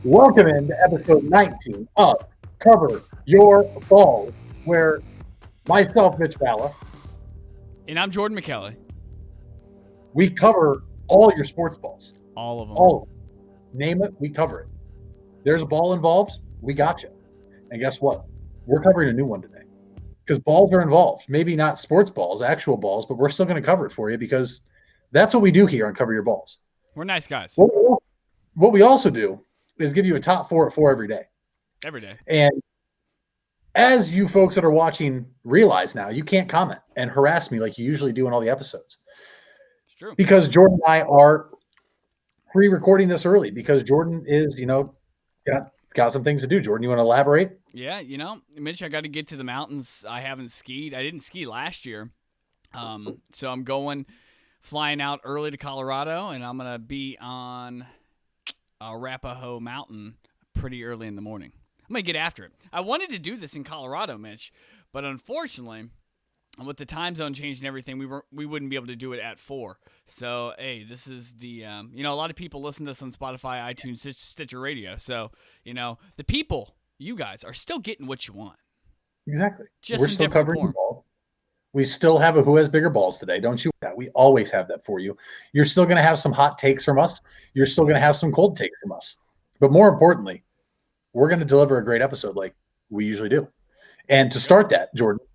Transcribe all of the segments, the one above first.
Welcome into episode 19 of Cover Your Balls, where myself, Mitch Balla, And I'm Jordan McKelly. we cover all your sports balls. All of them. All of them. Name it, we cover it. There's a ball involved, we got you. And guess what? We're covering a new one today because balls are involved. Maybe not sports balls, actual balls, but we're still going to cover it for you because that's what we do here on Cover Your Balls. We're nice guys. What we also do is give you a top four at four every day. Every day. And as you folks that are watching realize now, you can't comment and harass me like you usually do in all the episodes. It's true. Because Jordan and I are pre-recording this early because Jordan is, got some things to do. Jordan, you want to elaborate? Yeah, Mitch, I got to get to the mountains. I haven't skied. I didn't ski last year. So I'm flying out early to Colorado, and I'm going to be on Arapahoe Mountain pretty early in the morning. I'm going to get after it. I wanted to do this in Colorado, Mitch, but unfortunately, with the time zone change and everything, we wouldn't be able to do it at 4. So, hey, this is the, a lot of people listen to us on Spotify, iTunes, Stitcher Radio. So, the people, you guys, are still getting what you want. Exactly. Just We're still covering the ball. We still have a Who Has Bigger Balls today. Don't you? We always have that for you. You're still going to have some hot takes from us. You're still going to have some cold takes from us. But more importantly, we're going to deliver a great episode like we usually do. And to start that, Jordan,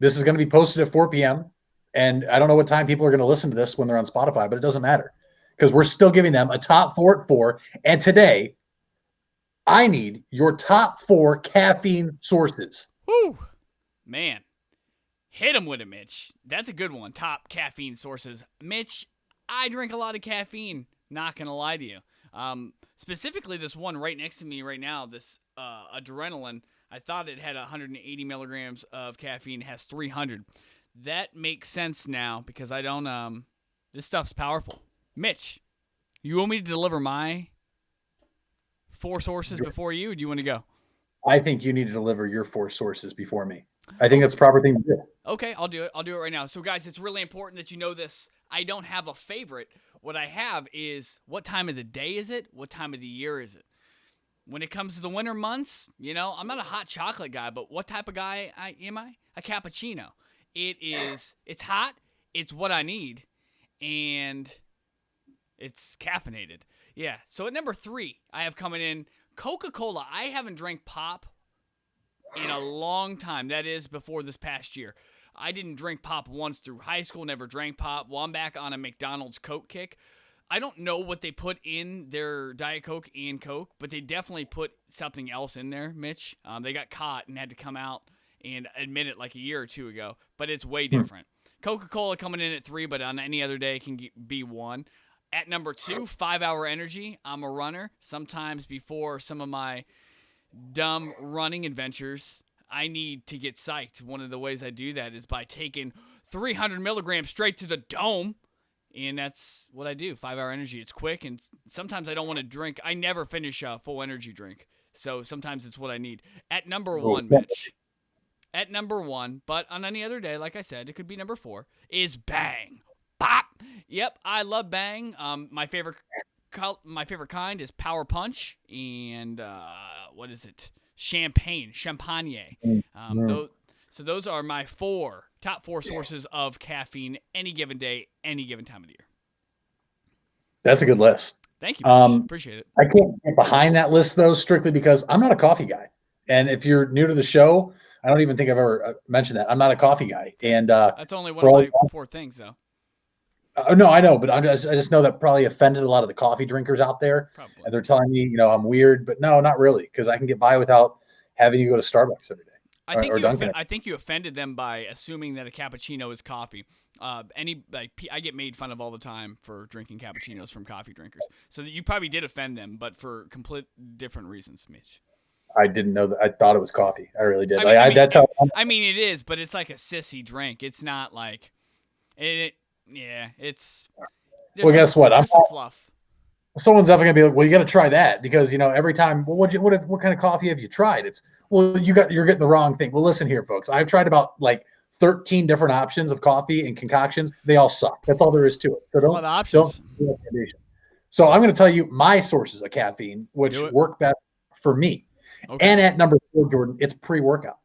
this is going to be posted at 4 p.m. And I don't know what time people are going to listen to this when they're on Spotify, but it doesn't matter because we're still giving them a top 4 at 4. And today, I need your top 4 caffeine sources. Woo! Man. Hit him with it, Mitch. That's a good one. Top caffeine sources. Mitch, I drink a lot of caffeine. Not going to lie to you. Specifically, this one right next to me right now, this adrenaline, I thought it had 180 milligrams of caffeine. It has 300. That makes sense now because I don't, this stuff's powerful. Mitch, you want me to deliver my 4 sources before you, or do you want to go? I think you need to deliver your 4 sources before me. I think that's the proper thing to do. Okay, I'll do it. I'll do it right now. So, guys, it's really important that you know this. I don't have a favorite. What I have is what time of the day is it? What time of the year is it? When it comes to the winter months, I'm not a hot chocolate guy, but what type of guy am I? A cappuccino. It's hot, it's what I need, and it's caffeinated. Yeah, so at number 3, I have coming in Coca-Cola. I haven't drank pop in a long time. That is before this past year. I didn't drink pop once through high school, never drank pop. Well, I'm back on a McDonald's Coke kick. I don't know what they put in their Diet Coke and Coke, but they definitely put something else in there, Mitch. They got caught and had to come out and admit it like a year or 2 ago, but it's way different. Coca-Cola coming in at 3, but on any other day it can be 1. At number 2, 5 Hour Energy. I'm a runner. Sometimes before some of my dumb running adventures, I need to get psyched. One of the ways I do that is by taking 300 milligrams straight to the dome, and that's what I do. 5 Hour Energy. It's quick, and sometimes I don't want to drink. I never finish a full energy drink, so sometimes it's what I need. At number 1, Mitch. At number 1, but on any other day, like I said, it could be number 4, is Bang. Bop! Yep, I love Bang. My favorite kind is Power Punch, and what is it? Champagne. So those are my top 4 sources of caffeine any given day, any given time of the year. That's a good list. Thank you. Appreciate it. I can't get behind that list, though, strictly because I'm not a coffee guy. And if you're new to the show, I don't even think I've ever mentioned that. I'm not a coffee guy. And that's only one of my 4 things, though. No, I know, but I just know that probably offended a lot of the coffee drinkers out there. Probably. And they're telling me, I'm weird. But no, not really, because I can get by without having to go to Starbucks every day. I think you offended them by assuming that a cappuccino is coffee. I get made fun of all the time for drinking cappuccinos from coffee drinkers. So that you probably did offend them, but for complete different reasons, Mitch. I didn't know that. I thought it was coffee. I really did. That's how. I mean, it is, but it's like a sissy drink. It's not like it. Yeah, it's. Well, guess what? I'm some fluff. Someone's definitely gonna be like, "Well, you got to try that," because every time. Well, what kind of coffee have you tried? It's you're getting the wrong thing. Well, listen here, folks. I've tried about 13 different options of coffee and concoctions. They all suck. That's all there is to it. So a lot of options. So I'm going to tell you my sources of caffeine, which work best for me. Okay. And at number 4, Jordan, it's pre-workout.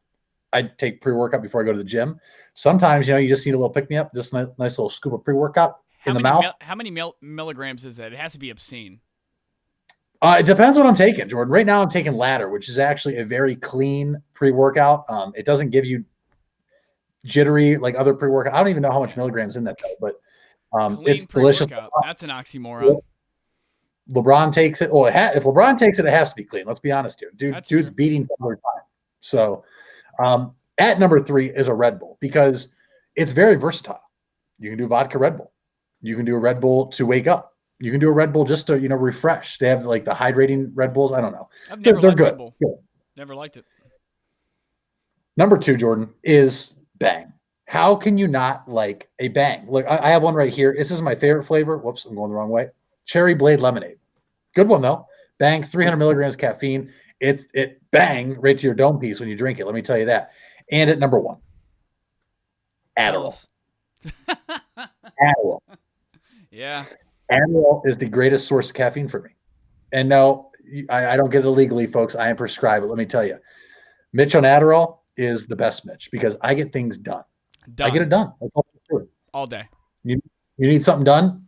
I take pre-workout before I go to the gym. Sometimes, you just need a little pick-me-up, just a nice little scoop of pre-workout in the mouth. How many milligrams is that? It has to be obscene. It depends what I'm taking, Jordan. Right now I'm taking Ladder, which is actually a very clean pre-workout. It doesn't give you jittery like other pre-workout. I don't even know how much milligrams in that, though, but it's delicious. That's an oxymoron. LeBron takes it. Well, if LeBron takes it, it has to be clean. Let's be honest here. Dude's true. Beating all the time. So at number 3 is a Red Bull because it's very versatile. You can do vodka Red Bull. You can do a Red Bull to wake up. You can do a Red Bull just to, refresh. They have like the hydrating Red Bulls. I don't know. They're good. Red Bull. Good. Never liked it. Number 2, Jordan, is Bang. How can you not like a Bang? Look, I have one right here. This is my favorite flavor. Whoops, I'm going the wrong way. Cherry Blade Lemonade. Good one, though. Bang, 300 milligrams caffeine. It bang right to your dome piece when you drink it. Let me tell you that. And at number 1, Adderall. Adderall. Yeah. Adderall is the greatest source of caffeine for me. And no, I don't get it illegally, folks. I am prescribed. But let me tell you, Mitch on Adderall is the best Mitch because I get things done. I get it done. All day. You need something done,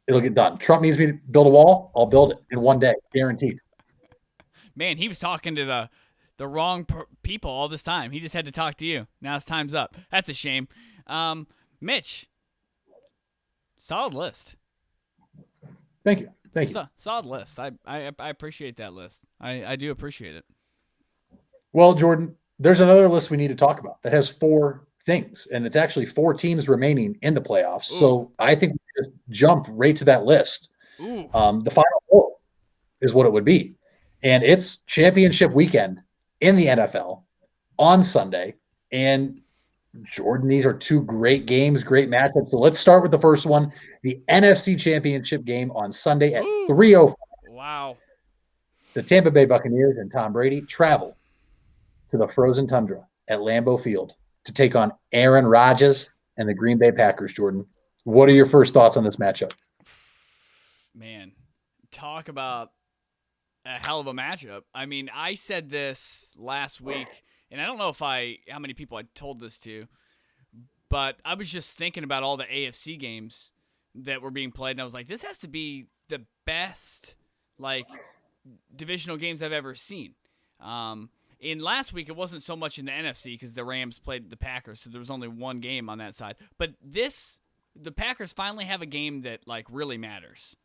it'll get done. Trump needs me to build a wall, I'll build it in one day, guaranteed. Man, he was talking to the wrong people all this time. He just had to talk to you. Now his time's up. That's a shame. Mitch, solid list. Thank you. Solid list. I appreciate that list. I do appreciate it. Well, Jordan, there's another list we need to talk about that has 4 things, and it's actually 4 teams remaining in the playoffs. Ooh. So I think we just jump right to that list. The Final 4 is what it would be. And it's championship weekend in the NFL on Sunday. And Jordan, these are 2 great games, great matchups. So let's start with the first one, the NFC Championship game on Sunday at 3:05. Wow. The Tampa Bay Buccaneers and Tom Brady travel to the frozen tundra at Lambeau Field to take on Aaron Rodgers and the Green Bay Packers, Jordan. What are your first thoughts on this matchup? Man, talk about a hell of a matchup. I mean, I said this last week, and I don't know how many people I told this to, but I was just thinking about all the AFC games that were being played, and I was like, this has to be the best, divisional games I've ever seen. In last week, it wasn't so much in the NFC because the Rams played the Packers, so there was only one game on that side. But the Packers finally have a game that, really matters.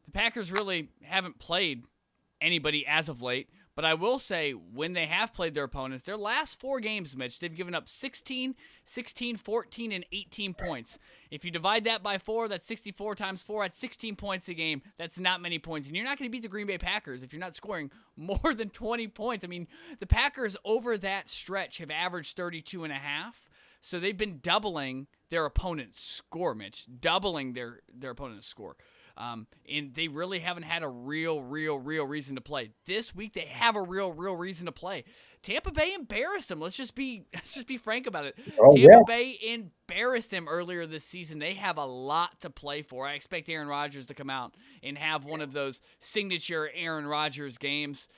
The Packers really haven't played anybody as of late, but I will say when they have played their opponents, their last 4 games, Mitch, they've given up 16, 14, and 18 points. If you divide that by 4, that's 64 times 4. That's 16 points a game. That's not many points. And you're not going to beat the Green Bay Packers if you're not scoring more than 20 points. I mean, the Packers over that stretch have averaged 32.5. So they've been doubling their opponent's score, Mitch. Doubling their opponent's score. And they really haven't had a real reason to play. This week they have a real reason to play. Tampa Bay embarrassed them. Let's just be frank about it. Tampa Bay embarrassed them earlier this season. They have a lot to play for. I expect Aaron Rodgers to come out and have one of those signature Aaron Rodgers games.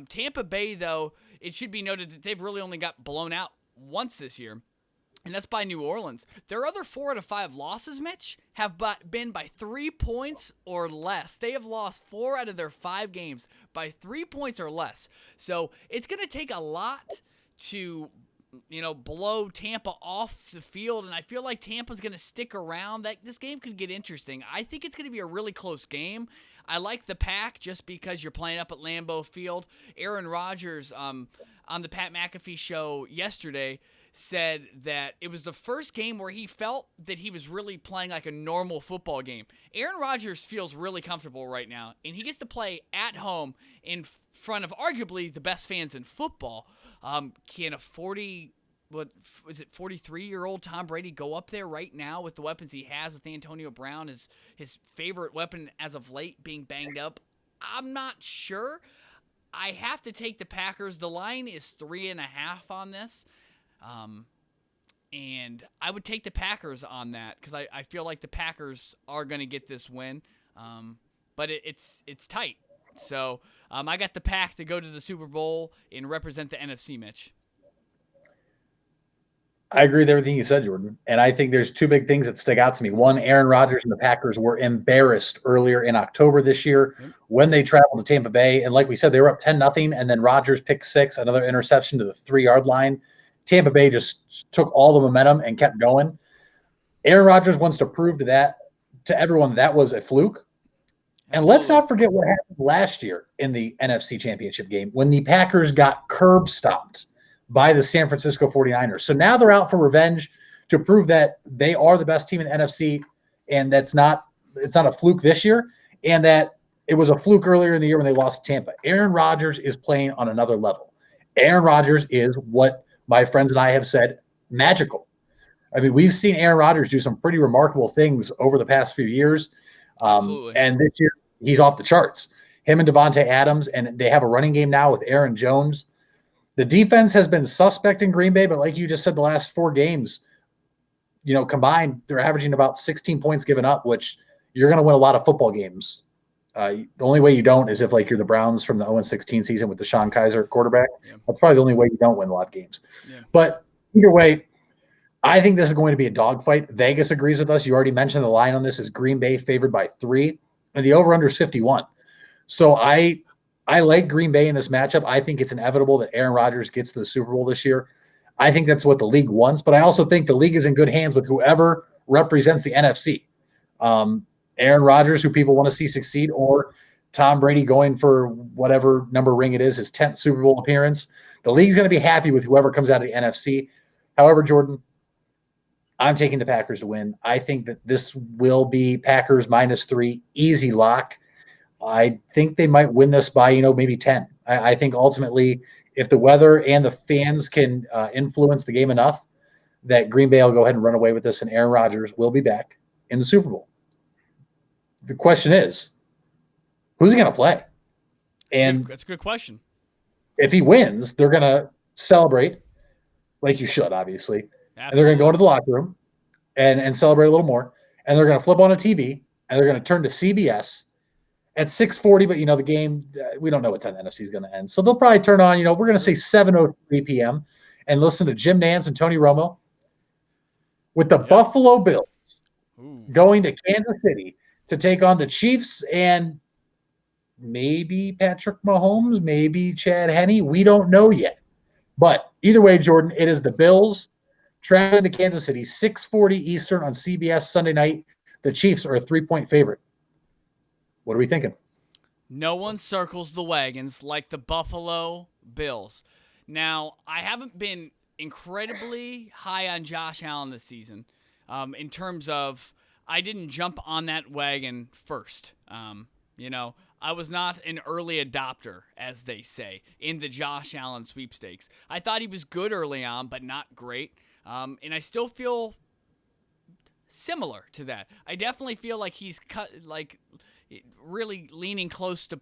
Tampa Bay, though, it should be noted that they've really only got blown out once this year. And that's by New Orleans. Their other 4 out of 5 losses, Mitch, have been by 3 points or less. They have lost 4 out of their 5 games by 3 points or less. So it's going to take a lot to, blow Tampa off the field. And I feel like Tampa's going to stick around. This game could get interesting. I think it's going to be a really close game. I like the Pack just because you're playing up at Lambeau Field. Aaron Rodgers on the Pat McAfee show yesterday said that it was the first game where he felt that he was really playing like a normal football game. Aaron Rodgers feels really comfortable right now, and he gets to play at home in front of arguably the best fans in football. Can a 43-year-old Tom Brady go up there right now with the weapons he has with Antonio Brown, his favorite weapon as of late being banged up? I'm not sure. I have to take the Packers. The line is 3.5 on this. And I would take the Packers on that because I feel like the Packers are going to get this win. but it's tight. So I got the pack to go to the Super Bowl and represent the NFC, Mitch. I agree with everything you said, Jordan. And I think there's two big things that stick out to me. One, Aaron Rodgers and the Packers were embarrassed earlier in October this year when they traveled to Tampa Bay. And like we said, they were up 10-0, and then Rodgers picked six, another interception to the 3-yard line. Tampa Bay just took all the momentum and kept going. Aaron Rodgers wants to prove to everyone that was a fluke. And let's not forget what happened last year in the NFC Championship game when the Packers got curb stomped by the San Francisco 49ers. So now they're out for revenge to prove that they are the best team in the NFC, and it's not a fluke this year, and that it was a fluke earlier in the year when they lost to Tampa. Aaron Rodgers is playing on another level. Aaron Rodgers is what my friends and I have said, magical. I mean, we've seen Aaron Rodgers do some pretty remarkable things over the past few years. And this year, he's off the charts. Him and Devontae Adams, and they have a running game now with Aaron Jones. The defense has been suspect in Green Bay, but like you just said, the last 4 games, combined, they're averaging about 16 points given up, which you're going to win a lot of football games. The only way you don't is if you're the Browns from the 0-16 season with Deshaun Kaiser at quarterback. Yeah. That's probably the only way you don't win a lot of games. Yeah. But either way, I think this is going to be a dogfight. Vegas agrees with us. You already mentioned the line on this is Green Bay favored by 3, and the over-under is 51. So I like Green Bay in this matchup. I think it's inevitable that Aaron Rodgers gets to the Super Bowl this year. I think that's what the league wants, but I also think the league is in good hands with whoever represents the NFC. Aaron Rodgers, who people want to see succeed, or Tom Brady going for whatever number ring it is, his 10th Super Bowl appearance. The league's going to be happy with whoever comes out of the NFC. However, Jordan, I'm taking the Packers to win. I think that this will be Packers -3, easy lock. I think they might win this by, maybe 10. I think ultimately, if the weather and the fans can influence the game enough, that Green Bay will go ahead and run away with this, and Aaron Rodgers will be back in the Super Bowl. The question is, who's he going to play? And that's a good question. If he wins, they're going to celebrate like you should, obviously. Absolutely. And they're going to go into the locker room and celebrate a little more. And they're going to flip on a TV, and they're going to turn to CBS at 6:40, but the game, we don't know what time the NFC is going to end. So they'll probably turn on, we're going to say 7:03 p.m. and listen to Jim Nantz and Tony Romo with the Buffalo Bills going to Kansas City to take on the Chiefs and maybe Patrick Mahomes, maybe Chad Henne. We don't know yet. But either way, Jordan, it is the Bills traveling to Kansas City, 6:40 Eastern on CBS Sunday night. The Chiefs are a 3-point favorite. What are we thinking? No one circles the wagons like the Buffalo Bills. Now, I haven't been incredibly high on Josh Allen this season in terms of I didn't jump on that wagon first. I was not an early adopter, as they say, in the Josh Allen sweepstakes. I thought he was good early on, but not great. And I still feel similar to that. I definitely feel like he's really leaning close to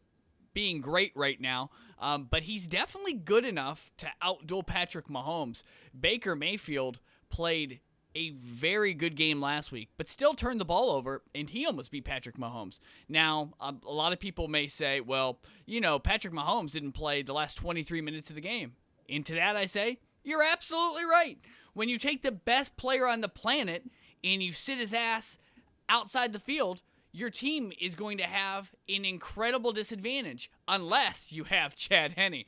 being great right now. But he's definitely good enough to outduel Patrick Mahomes. Baker Mayfield played a very good game last week, but still turned the ball over, and he almost beat Patrick Mahomes. Now, a lot of people may say, well, Patrick Mahomes didn't play the last 23 minutes of the game. And to that I say, you're absolutely right. When you take the best player on the planet and you sit his ass outside the field, your team is going to have an incredible disadvantage unless you have Chad Henne.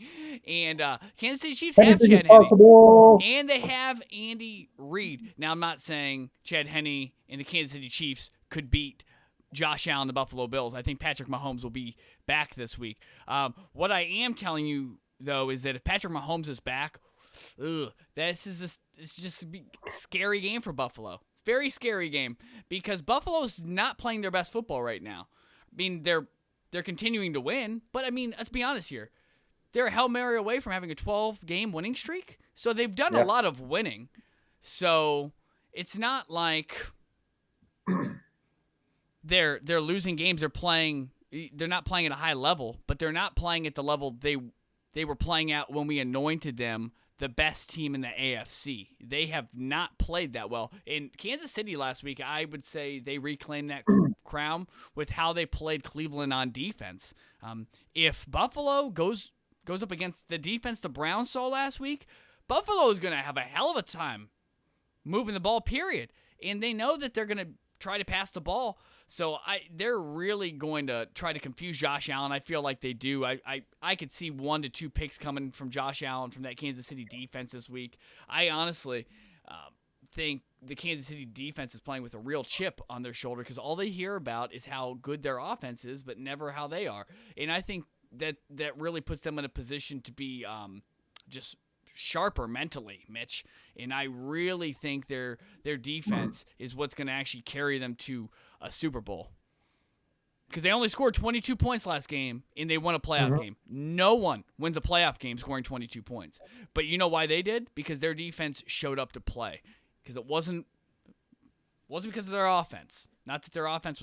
And Kansas City Chiefs have Chad Henne. And they have Andy Reid. Now, I'm not saying Chad Henne and the Kansas City Chiefs could beat Josh Allen, the Buffalo Bills. I think Patrick Mahomes will be back this week. What I am telling you, though, is that if Patrick Mahomes is back, it's just a scary game for Buffalo. Very scary game because Buffalo's not playing their best football right now. I mean, they're continuing to win, but I mean, let's be honest here. They're a Hail Mary away from having a 12-game winning streak, so they've done a lot of winning. So it's not like they're losing games. They're not playing at a high level, but they're not playing at the level they were playing at when we anointed them the best team in the AFC. They have not played that well. In Kansas City last week, I would say they reclaimed that crown with how they played Cleveland on defense. If Buffalo goes up against the defense the Browns saw last week, Buffalo is going to have a hell of a time moving the ball, period. And they know that they're going to try to pass the ball. So they're really going to try to confuse Josh Allen. I feel like they do. I could see 1 to 2 picks coming from Josh Allen from that Kansas City defense this week. I honestly think the Kansas City defense is playing with a real chip on their shoulder because all they hear about is how good their offense is, but never how they are. And I think that really puts them in a position to be just sharper mentally, Mitch. And I really think their defense is what's going to actually carry them to a Super Bowl. Because they only scored 22 points last game, and they won a playoff game. No one wins a playoff game scoring 22 points. But you know why they did? Because their defense showed up to play. Because it wasn't because of their offense. Not that their offense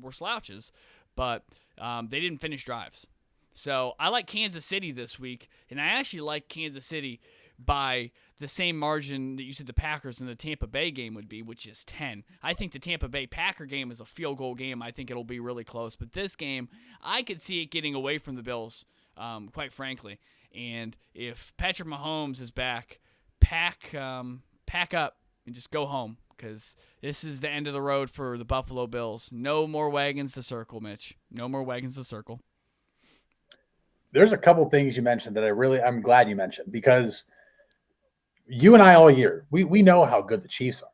were slouches, but they didn't finish drives. So I like Kansas City this week, and I actually like Kansas City by the same margin that you said the Packers and the Tampa Bay game would be, which is 10. I think the Tampa Bay Packer game is a field goal game. I think it'll be really close. But this game, I could see it getting away from the Bills, quite frankly. And if Patrick Mahomes is back, pack up and just go home because this is the end of the road for the Buffalo Bills. No more wagons to circle, Mitch. No more wagons to circle. There's a couple things you mentioned that I'm glad you mentioned because you and I all year, we know how good the Chiefs are,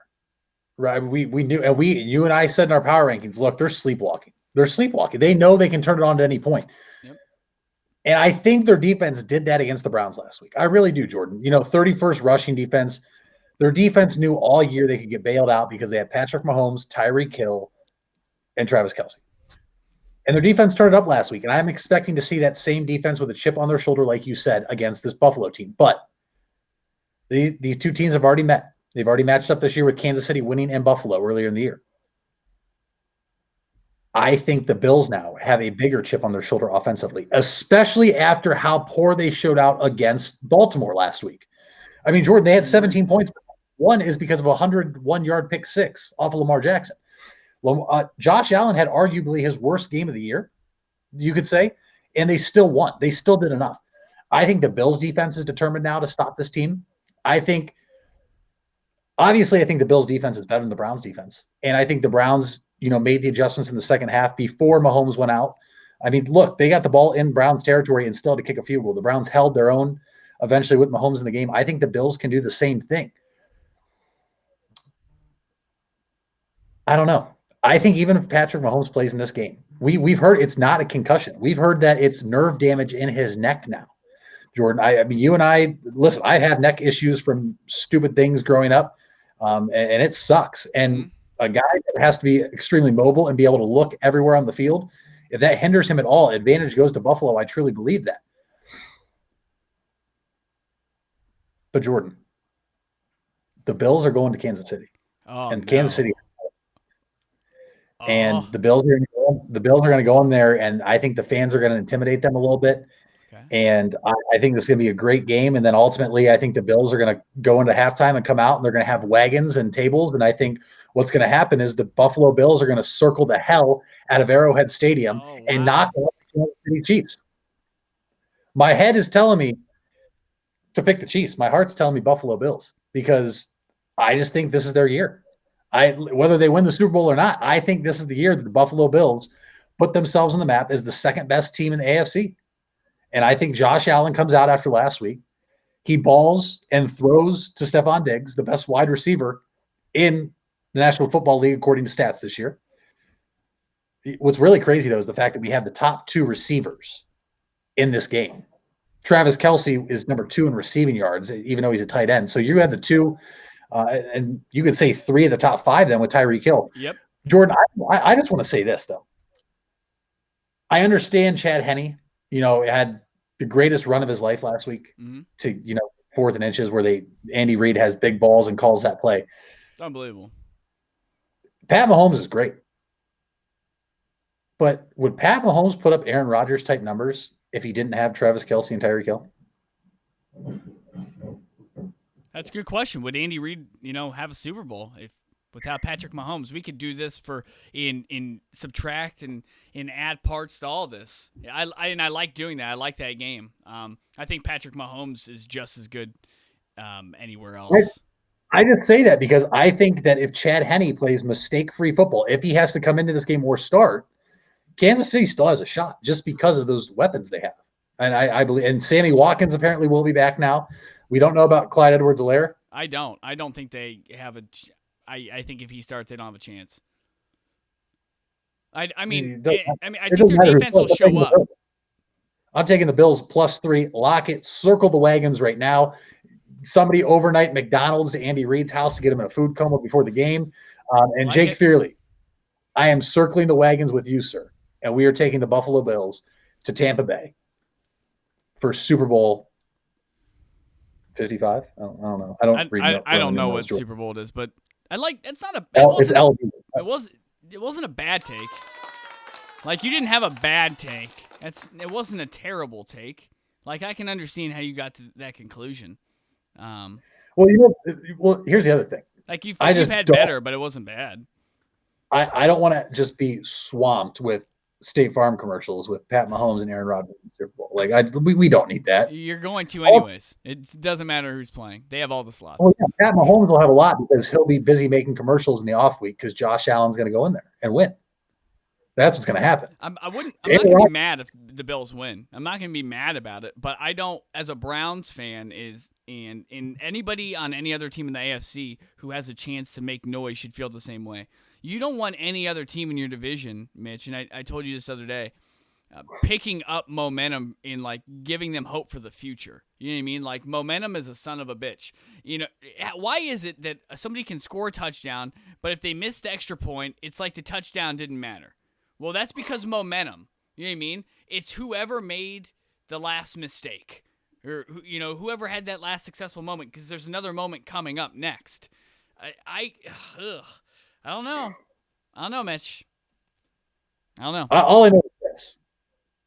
right? We knew, and you and I said in our power rankings, look, they're sleepwalking. They're sleepwalking. They know they can turn it on at any point. Yep. And I think their defense did that against the Browns last week. I really do, Jordan. 31st rushing defense. Their defense knew all year they could get bailed out because they had Patrick Mahomes, Tyreek Hill, and Travis Kelce. And their defense started up last week, and I'm expecting to see that same defense with a chip on their shoulder, like you said, against this Buffalo team. But these two teams have already met. They've already matched up this year with Kansas City winning and Buffalo earlier in the year. I think the Bills now have a bigger chip on their shoulder offensively, especially after how poor they showed out against Baltimore last week. I mean, Jordan, they had 17 points. One is because of a 101-yard pick six off of Lamar Jackson. Josh Allen had arguably his worst game of the year, you could say, and they still won. They still did enough. I think the Bills' defense is determined now to stop this team. Obviously, I think the Bills' defense is better than the Browns' defense, and I think the Browns, made the adjustments in the second half before Mahomes went out. I mean, look, they got the ball in Browns' territory and still had to kick a field goal. The Browns held their own eventually with Mahomes in the game. I think the Bills can do the same thing. I don't know. I think even if Patrick Mahomes plays in this game, we've heard it's not a concussion. We've heard that it's nerve damage in his neck now. Jordan, I mean, you and I, listen, I have neck issues from stupid things growing up, and it sucks. And a guy that has to be extremely mobile and be able to look everywhere on the field, if that hinders him at all, advantage goes to Buffalo. I truly believe that. But Jordan, the Bills are going to Kansas City. Kansas City. And the Bills are going to go in there, and I think the fans are going to intimidate them a little bit. Okay. And I think this is going to be a great game. And then ultimately, I think the Bills are going to go into halftime and come out, and they're going to have wagons and tables. And I think what's going to happen is the Buffalo Bills are going to circle the hell out of Arrowhead Stadium and knock out the Kansas City Chiefs. My head is telling me to pick the Chiefs. My heart's telling me Buffalo Bills because I just think this is their year. Whether they win the Super Bowl or not, I think this is the year that the Buffalo Bills put themselves on the map as the second best team in the AFC. And I think Josh Allen comes out after last week. He balls and throws to Stephon Diggs, the best wide receiver in the National Football League, according to stats this year. What's really crazy, though, is the fact that we have the top two receivers in this game. Travis Kelce is number 2 in receiving yards, even though he's a tight end. So you have the two, and you could say 3 of the top 5 then with Tyreek Hill. Yep. Jordan, I just want to say this, though. I understand Chad Henne, had the greatest run of his life last week to, 4th and inches where Andy Reid has big balls and calls that play. It's unbelievable. Pat Mahomes is great. But would Pat Mahomes put up Aaron Rodgers type numbers if he didn't have Travis Kelce and Tyreek Hill? That's a good question. Would Andy Reid, have a Super Bowl if without Patrick Mahomes? We could do this for in subtract and add parts to all this. I like doing that. I like that game. I think Patrick Mahomes is just as good anywhere else. I just say that because I think that if Chad Henne plays mistake-free football, if he has to come into this game or start, Kansas City still has a shot just because of those weapons they have. And I believe, and Sammy Watkins apparently will be back now. We don't know about Clyde Edwards-Helaire. I don't think they have I think if he starts, they don't have a chance. I think their defense will show up. I'm taking the Bills +3. Lock it. Circle the wagons right now. Somebody overnight McDonald's to Andy Reid's house to get him in a food coma before the game. And Jake Fearley, I am circling the wagons with you, sir. And we are taking the Buffalo Bills to Tampa Bay for Super Bowl 55. I don't know. I don't know what Super Bowl it is, but it's not a. It's LB. It wasn't a bad take. Like, you didn't have a bad take. It wasn't a terrible take. Like, I can understand how you got to that conclusion. Well, here's the other thing. Like, you've had better, but it wasn't bad. I don't want to just be swamped with State Farm commercials with Pat Mahomes and Aaron Rodgers in the Super Bowl. Like, we don't need that. You're going to anyways. It doesn't matter who's playing. They have all the slots. Well, yeah, Pat Mahomes will have a lot because he'll be busy making commercials in the off week because Josh Allen's going to go in there and win. That's what's going to happen. I'm not going to be mad if the Bills win. I'm not going to be mad about it. But I don't, as a Browns fan, and anybody on any other team in the AFC who has a chance to make noise should feel the same way. You don't want any other team in your division, Mitch, and I told you this the other day, picking up momentum in, like, giving them hope for the future. You know what I mean? Like, momentum is a son of a bitch. Why is it that somebody can score a touchdown, but if they miss the extra point, it's like the touchdown didn't matter? Well, that's because momentum. You know what I mean? It's whoever made the last mistake, or whoever had that last successful moment, because there's another moment coming up next. I don't know, Mitch. I don't know. All I know is this: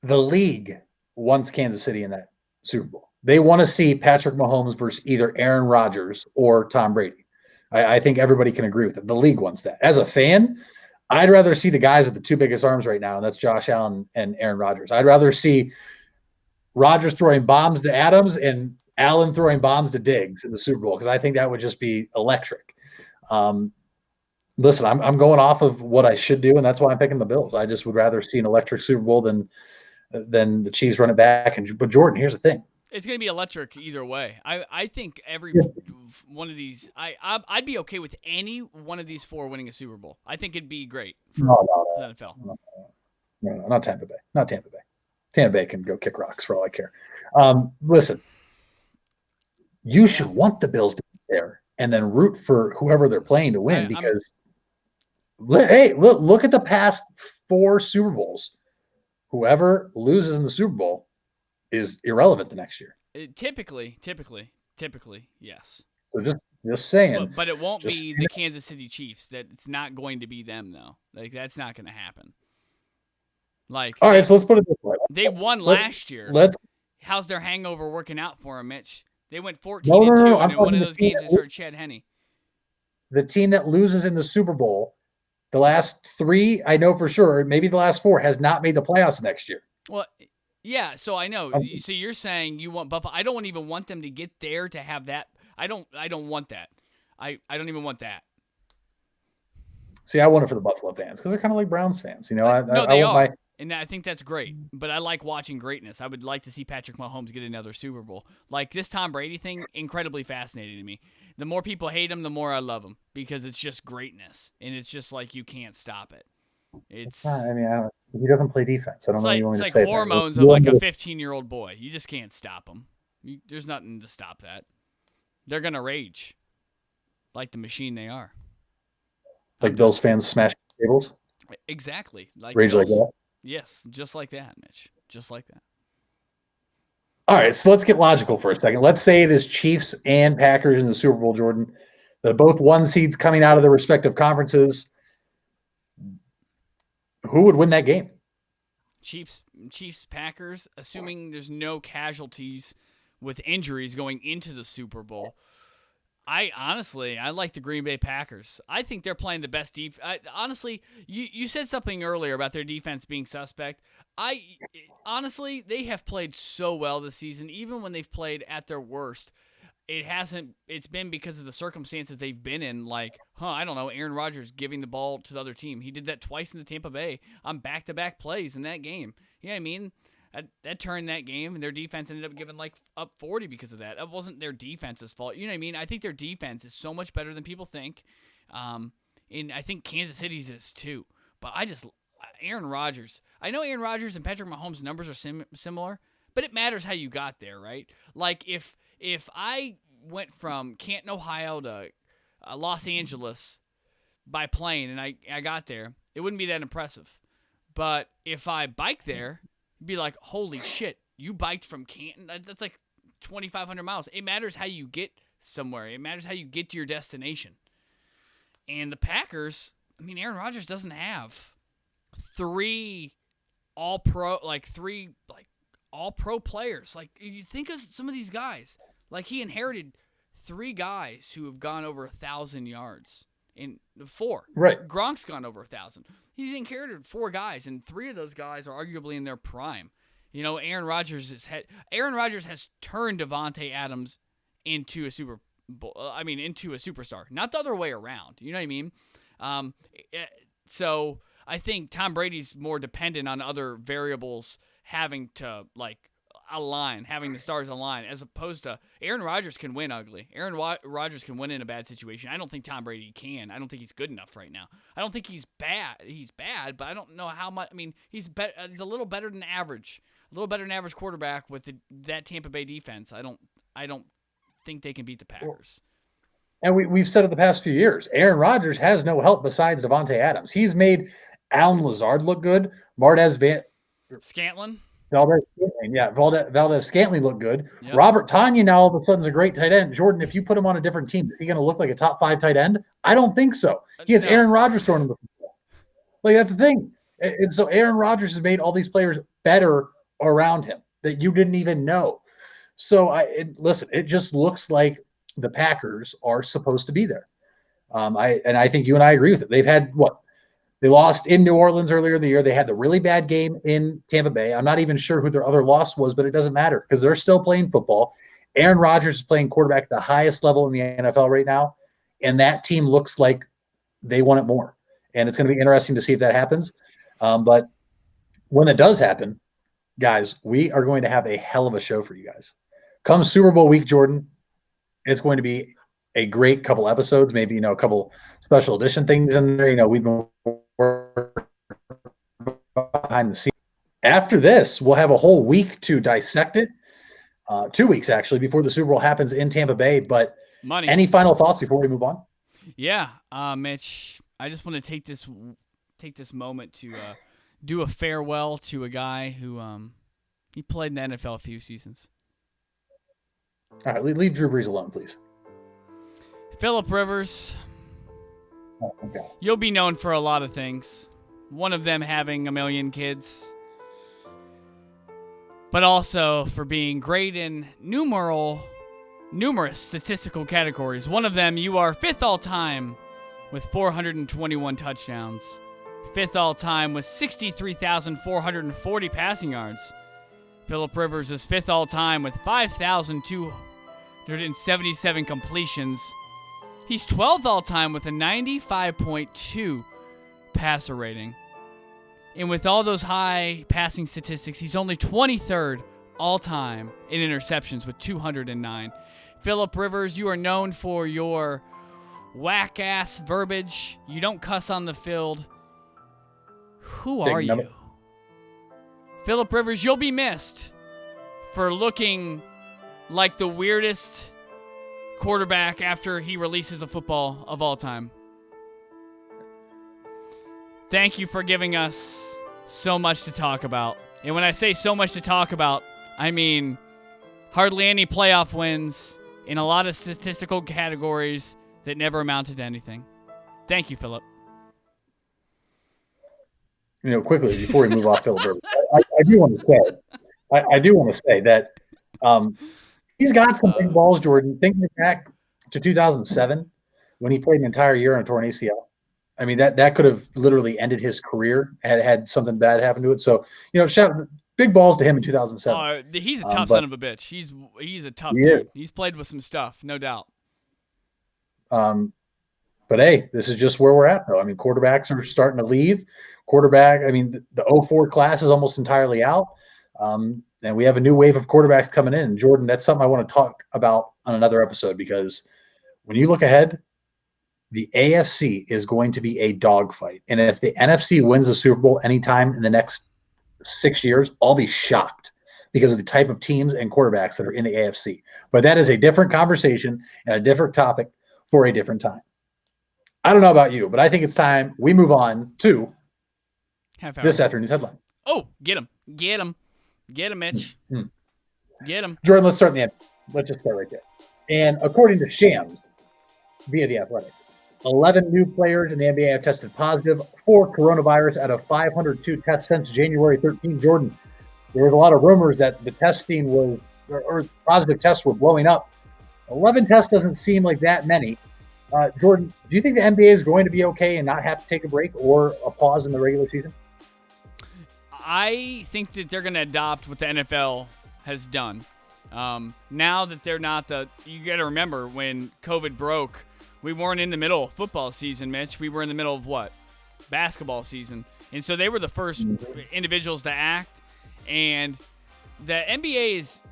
the league wants Kansas City in that Super Bowl. They want to see Patrick Mahomes versus either Aaron Rodgers or Tom Brady. I think everybody can agree with it. The league wants that. As a fan, I'd rather see the guys with the two biggest arms right now, and that's Josh Allen and Aaron Rodgers. I'd rather see Rodgers throwing bombs to Adams and Allen throwing bombs to Diggs in the Super Bowl, because I think that would just be electric. Listen, I'm going off of what I should do, and that's why I'm picking the Bills. I just would rather see an electric Super Bowl than the Chiefs run it back. But Jordan, here's the thing. It's going to be electric either way. I think every one of these, I'd be okay with any one of these four winning a Super Bowl. I think it'd be great for the NFL. No, not Tampa Bay. Not Tampa Bay. Tampa Bay can go kick rocks for all I care. Listen, you should want the Bills to be there and then root for whoever they're playing to win, because hey, look at the past 4 Super Bowls. Whoever loses in the Super Bowl is irrelevant the next year. Typically, yes. So just saying. But it won't be the Kansas City Chiefs. That it's not going to be them, though. Like, that's not going to happen. Like, all right, so let's put it this way. They won last year. How's their hangover working out for them, Mitch? They went 14-2, and in one of those games they started Chad Henne. The team that loses in the Super Bowl, the last 3, I know for sure, maybe the last 4, has not made the playoffs next year. Well, yeah, so I know. So you're saying you want Buffalo. I don't even want them to get there to have that. I don't want that. I don't even want that. See, I want it for the Buffalo fans because they're kind of like Browns fans. They are. And I think that's great. But I like watching greatness. I would like to see Patrick Mahomes get another Super Bowl. Like, this Tom Brady thing, incredibly fascinating to me. The more people hate him, the more I love him, because it's just greatness. And it's just like you can't stop it. It's not, he doesn't play defense. I don't know what you want me to say. It's like hormones of like a 15-year-old boy. You just can't stop him. There's nothing to stop that. They're going to rage like the machine they are. Like Bills fans smash tables? Exactly. Like rage like that? Yes, just like that, Mitch. Just like that. All right, so let's get logical for a second. Let's say it is Chiefs and Packers in the Super Bowl, Jordan. They're both 1 seeds coming out of their respective conferences. Who would win that game? Chiefs, Packers, assuming there's no casualties with injuries going into the Super Bowl. I like the Green Bay Packers. I think they're playing the best defense. Honestly, you said something earlier about their defense being suspect. Honestly, they have played so well this season, even when they've played at their worst. It's been because of the circumstances they've been in. Like, I don't know, Aaron Rodgers giving the ball to the other team. He did that twice in the Tampa Bay on back-to-back plays in that game. Yeah, I mean, that turned that game, and their defense ended up giving up 40 because of that. That wasn't their defense's fault. You know what I mean? I think their defense is so much better than people think. And I think Kansas City's is too. But Aaron Rodgers. I know Aaron Rodgers and Patrick Mahomes' numbers are similar, but it matters how you got there, right? Like if I went from Canton, Ohio to Los Angeles by plane and I got there, it wouldn't be that impressive. But if I bike there, it'd be like, holy shit, you biked from Canton? That's like 2,500 miles. It matters how you get somewhere. It matters how you get to your destination. And the Packers, I mean, Aaron Rodgers doesn't have three all-pro players. Like, you think of some of these guys. Like, he inherited 3 guys who have gone over 1,000 yards. In 4. Right. Gronk's gone over 1,000. He's inherited 4 guys, and 3 of those guys are arguably in their prime. You know, Aaron Rodgers has turned Davante Adams into a into a superstar, not the other way around. You know what I mean? So I think Tom Brady's more dependent on other variables having to having the stars align, as opposed to Aaron Rodgers can win ugly. Aaron Rodgers can win in a bad situation. I don't think Tom Brady can. I don't think he's good enough right now. I don't think he's bad. He's bad, but I don't know how much. I mean, he's a little better than average. A little better than average quarterback with that Tampa Bay defense. I don't think they can beat the Packers. And we've said it the past few years. Aaron Rodgers has no help besides Davante Adams. He's made Allen Lazard look good. Scantlin. Valdez Scantling looked good. Yep. Robert Tonyan now all of a sudden is a great tight end. Jordan, if you put him on a different team, is he going to look like a top 5 tight end? I don't think so. He has Aaron Rodgers throwing him the football. Like, that's the thing. And so Aaron Rodgers has made all these players better around him that you didn't even know. So listen, it just looks like the Packers are supposed to be there. I think you and I agree with it. They've had They lost in New Orleans earlier in the year. They had the really bad game in Tampa Bay. I'm not even sure who their other loss was, but it doesn't matter because they're still playing football. Aaron Rodgers is playing quarterback at the highest level in the NFL right now, and that team looks like they want it more. And it's going to be interesting to see if that happens. But when it does happen, guys, we are going to have a hell of a show for you guys. Come Super Bowl week, Jordan, it's going to be a great couple episodes, maybe, a couple special edition things in there. We've been behind the scenes. After this, we'll have a whole week to dissect it. 2 weeks, actually, before the Super Bowl happens in Tampa Bay. But any final thoughts before we move on? Yeah, Mitch, I just want to take this moment to do a farewell to a guy who he played in the NFL a few seasons. All right, leave Drew Brees alone, please. Phillip Rivers. Oh, okay. You'll be known for a lot of things. One of them having a million kids. But also for being great in numerous statistical categories. One of them, you are 5th all-time with 421 touchdowns. 5th all-time with 63,440 passing yards. Phillip Rivers is 5th all-time with 5,277 completions. He's 12th all-time with a 95.2 passer rating. And with all those high passing statistics, he's only 23rd all-time in interceptions with 209. Phillip Rivers, you are known for your whack-ass verbiage. You don't cuss on the field. Who are you? Phillip Rivers, you'll be missed for looking like the weirdest quarterback after he releases a football of all time. Thank you for giving us so much to talk about. And when I say so much to talk about, I mean hardly any playoff wins in a lot of statistical categories that never amounted to anything. Thank you, Phillip. Quickly before we move off Phillip Rivers, I do want to say that he's got some big balls, Jordan. Thinking back to 2007 when he played an entire year on a torn ACL. I mean, that could have literally ended his career had something bad happened to it. So, shout big balls to him in 2007. He's a tough son of a bitch. He's a tough dude. He's played with some stuff, no doubt. But hey, this is just where we're at, though. I mean, quarterbacks are starting to leave. The 04 class is almost entirely out. And we have a new wave of quarterbacks coming in. Jordan, that's something I want to talk about on another episode, because when you look ahead, the AFC is going to be a dogfight. And if the NFC wins a Super Bowl anytime in the next 6 years, I'll be shocked because of the type of teams and quarterbacks that are in the AFC. But that is a different conversation and a different topic for a different time. I don't know about you, but I think it's time we move on to this afternoon's headline. Oh, get him, Mitch. Mm-hmm. Get him. Jordan, let's start in the end. Let's just start right there. And according to Shams, via The Athletic, 11 new players in the NBA have tested positive for coronavirus out of 502 tests since January 13. Jordan, there was a lot of rumors that the testing or positive tests were blowing up. 11 tests doesn't seem like that many. Jordan, do you think the NBA is going to be okay and not have to take a break or a pause in the regular season? I think that they're going to adopt what the NFL has done. Now that they're not you got to remember when COVID broke, we weren't in the middle of football season, Mitch. We were in the middle of what? Basketball season. And so they were the first individuals to act. And the NBA is,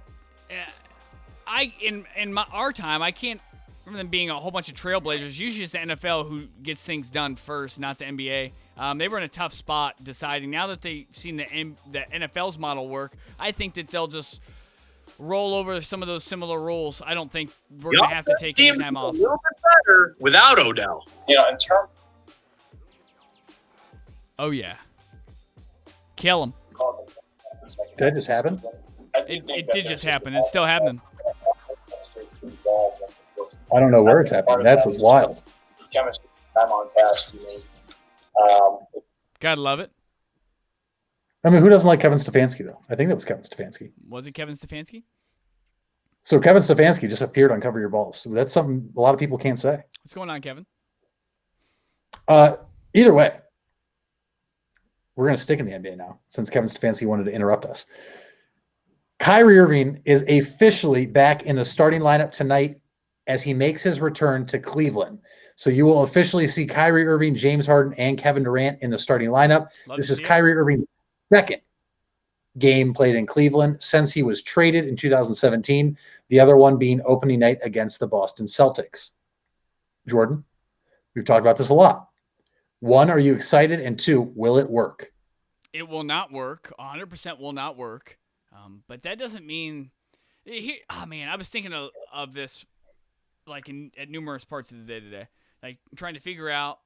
our time, I can't remember them being a whole bunch of trailblazers. Usually it's the NFL who gets things done first, not the NBA. They were in a tough spot deciding. Now that they've seen the NFL's model work, I think that they'll just roll over some of those similar rules. I don't think we're going to have to take any time off. A little bit better without Odell. In terms. Oh, yeah. Kill him. Did that just happen? It did just happen. It's still happening. I don't know where it's happening. That's what's wild. Chemistry, I'm on task. Gotta love it. I mean, who doesn't like Kevin Stefanski, though? I think that was Kevin Stefanski. Was it Kevin Stefanski? So Kevin Stefanski just appeared on Cover Your Balls. So that's something a lot of people can't say. What's going on, Kevin? Either way, we're going to stick in the NBA now since Kevin Stefanski wanted to interrupt us. Kyrie Irving is officially back in the starting lineup tonight as he makes his return to Cleveland. So you will officially see Kyrie Irving, James Harden, and Kevin Durant in the starting lineup. This is Kyrie Irving's second game played in Cleveland since he was traded in 2017, the other one being opening night against the Boston Celtics. Jordan, we've talked about this a lot. 1, are you excited? And 2, will it work? It will not work. 100% will not work. But that doesn't mean I was thinking of this like at numerous parts of the day today. Like trying to figure out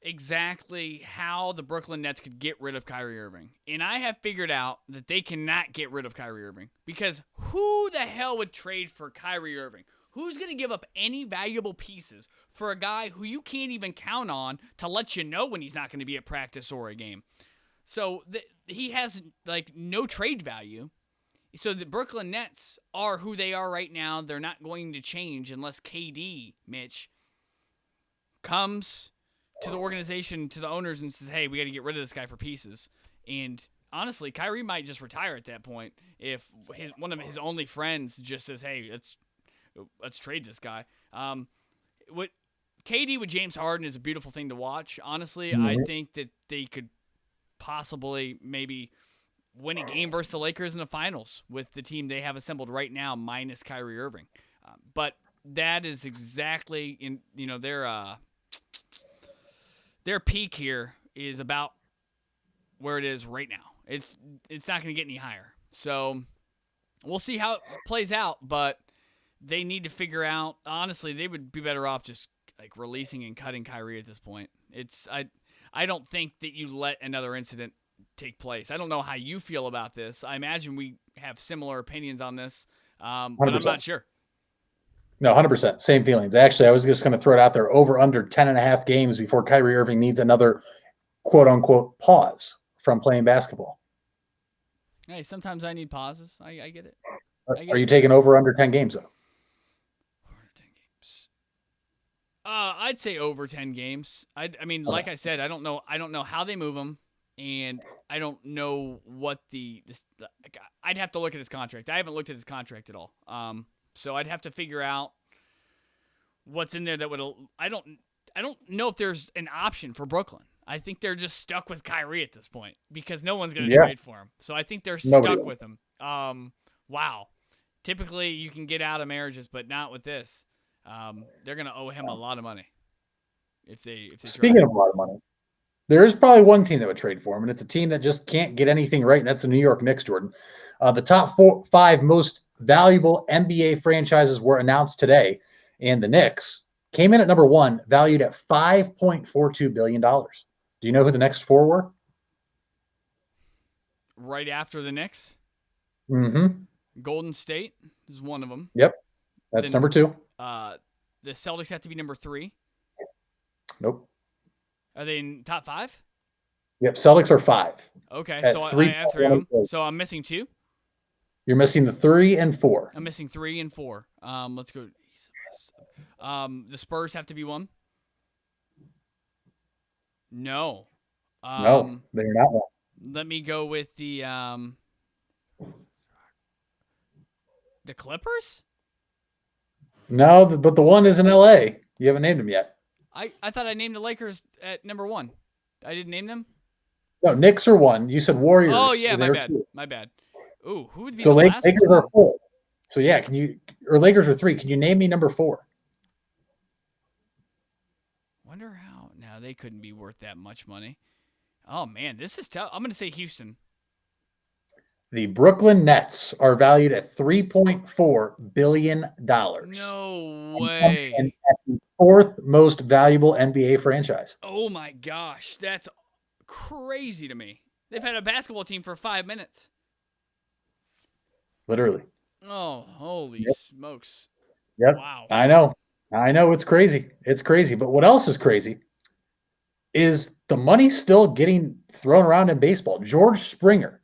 exactly how the Brooklyn Nets could get rid of Kyrie Irving. And I have figured out that they cannot get rid of Kyrie Irving because who the hell would trade for Kyrie Irving? Who's going to give up any valuable pieces for a guy who you can't even count on to let you know when he's not going to be at practice or a game? So he has like no trade value. So the Brooklyn Nets are who they are right now. They're not going to change unless KD, Mitch, comes to the organization, to the owners, and says, hey, we got to get rid of this guy for pieces. And honestly, Kyrie might just retire at that point if one of his only friends just says, hey, let's trade this guy. What KD with James Harden is a beautiful thing to watch. Honestly, I think that they could possibly maybe win a game versus the Lakers in the finals with the team they have assembled right now, minus Kyrie Irving. But that is exactly in their peak here is about where it is right now. It's not going to get any higher. So we'll see how it plays out, but they need to figure out, honestly, they would be better off just like releasing and cutting Kyrie at this point. I don't think that you let another incident take place. I don't know how you feel about this. I imagine we have similar opinions on this, but 100%. I'm not sure. No, 100%. Same feelings. Actually, I was just going to throw it out there over under 10.5 games before Kyrie Irving needs another quote unquote pause from playing basketball. Hey, sometimes I need pauses. I get it. Are you taking over under 10 games though? I'd say over 10 games. I mean, Okay. like I said, I don't know how they move him, and I don't know what I'd have to look at his contract. I haven't looked at his contract at all. So I'd have to figure out what's in there that would. I don't know if there's an option for Brooklyn. I think they're just stuck with Kyrie at this point because no one's going to trade for him. So I think they're stuck with him. Wow. Typically, you can get out of marriages, but not with this. They're going to owe him a lot of money. If they Speaking of a lot of money, there is probably one team that would trade for him, and it's a team that just can't get anything right, and that's the New York Knicks, Jordan. The top 5 most valuable NBA franchises were announced today, and the Knicks came in at number 1, valued at $5.42 billion. Do you know who the next 4 were? Right after the Knicks? Mm-hmm. Golden State is one of them. Yep. That's number 2. The Celtics have to be number 3. Nope. Are they in top 5? Yep. Celtics are 5. Okay, At so I have 3 of them. 3. So I'm missing 2. You're missing the 3 and 4. I'm missing 3 and 4. Let's go. The Spurs have to be 1. No. No, they're not 1. Let me go with the Clippers? No, but the one is in LA. You haven't named them yet. I thought I named the Lakers at number 1. I didn't name them? No, Knicks are 1. You said Warriors. Oh, yeah, my bad. 2. My bad. Ooh, who would be The the last Lakers one? are 4. So, yeah, Lakers are 3. Can you name me number 4? Wonder how. No, they couldn't be worth that much money. Oh, man, this is tough. I'm going to say Houston. The Brooklyn Nets are valued at $3.4 billion. No way. And at the 4th most valuable NBA franchise. Oh, my gosh. That's crazy to me. They've had a basketball team for 5 minutes. Literally. Oh, holy smokes. Yep. Wow. I know. It's crazy. It's crazy. But what else is crazy is the money still getting thrown around in baseball. George Springer,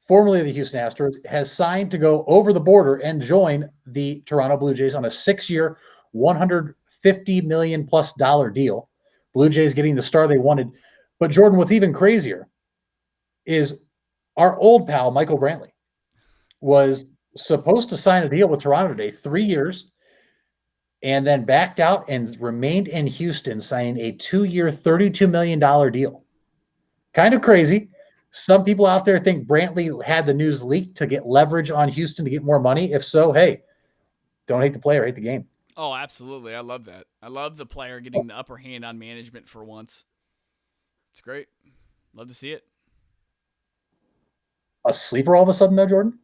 formerly of the Houston Astros, has signed to go over the border and join the Toronto Blue Jays on a 6-year, $150 million plus deal. Blue Jays getting the star they wanted. But Jordan, what's even crazier is our old pal, Michael Brantley, was supposed to sign a deal with Toronto today, 3 years, and then backed out and remained in Houston, signing a 2-year, $32 million deal. Kind of crazy. Some people out there think Brantley had the news leaked to get leverage on Houston to get more money. If so, hey, don't hate the player, hate the game. Oh, absolutely. I love that. I love the player getting the upper hand on management for once. It's great. Love to see it. A sleeper all of a sudden, though, Jordan?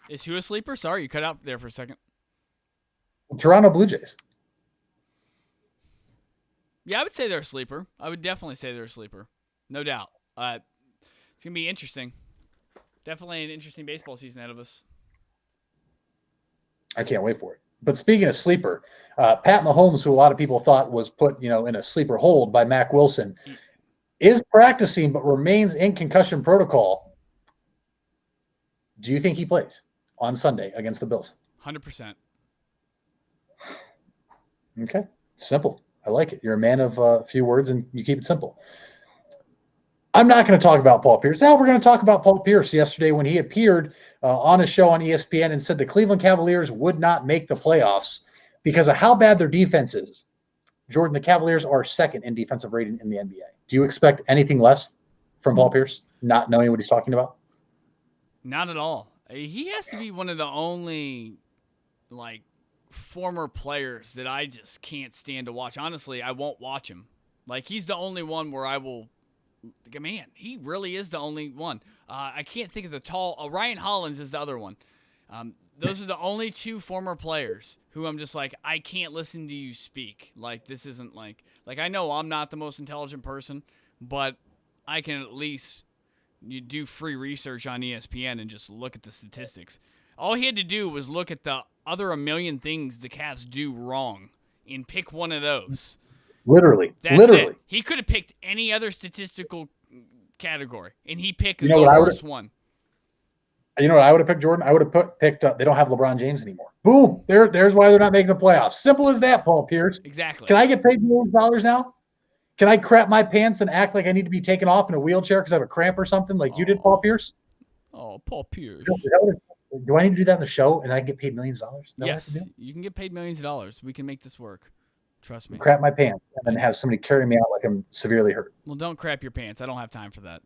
Is who a sleeper? Sorry, you cut out there for a second. Toronto Blue Jays. Yeah, I would say they're a sleeper. I would definitely say they're a sleeper. No doubt. It's going to be interesting. Definitely an interesting baseball season ahead of us. I can't wait for it. But speaking of sleeper, Pat Mahomes, who a lot of people thought was put, in a sleeper hold by Mac Wilson, is practicing but remains in concussion protocol. Do you think he plays on Sunday against the Bills? 100%. Okay. Simple. I like it. You're a man of a few words and you keep it simple. I'm not going to talk about Paul Pierce. Now we're going to talk about Paul Pierce yesterday when he appeared on a show on ESPN and said the Cleveland Cavaliers would not make the playoffs because of how bad their defense is. Jordan, the Cavaliers are 2nd in defensive rating in the NBA. Do you expect anything less from Paul Pierce, not knowing what he's talking about? Not at all. He has to be one of the only, former players that I just can't stand to watch. Honestly, I won't watch him. He's the only one where I will. Man, he really is the only one. I can't think of the tall. Ryan Hollins is the other one. Those are the only 2 former players who I'm just I can't listen to you speak. This isn't I know I'm not the most intelligent person, but I can at least do free research on ESPN and just look at the statistics. All he had to do was look at the other 1 million things the Cavs do wrong and pick one of those. Literally. That's it. He could have picked any other statistical category, and he picked the worst one. You know what I would have picked, Jordan? I would have picked they don't have LeBron James anymore. Boom. There's why they're not making the playoffs. Simple as that, Paul Pierce. Exactly. Can I get paid millions of dollars now? Can I crap my pants and act like I need to be taken off in a wheelchair because I have a cramp or something like you did, Paul Pierce? Oh, Paul Pierce. Do I need to do that in the show and I get paid millions of dollars? Yes, you can get paid millions of dollars. We can make this work. Trust me. Crap my pants and then have somebody carry me out like I'm severely hurt. Well, don't crap your pants. I don't have time for that.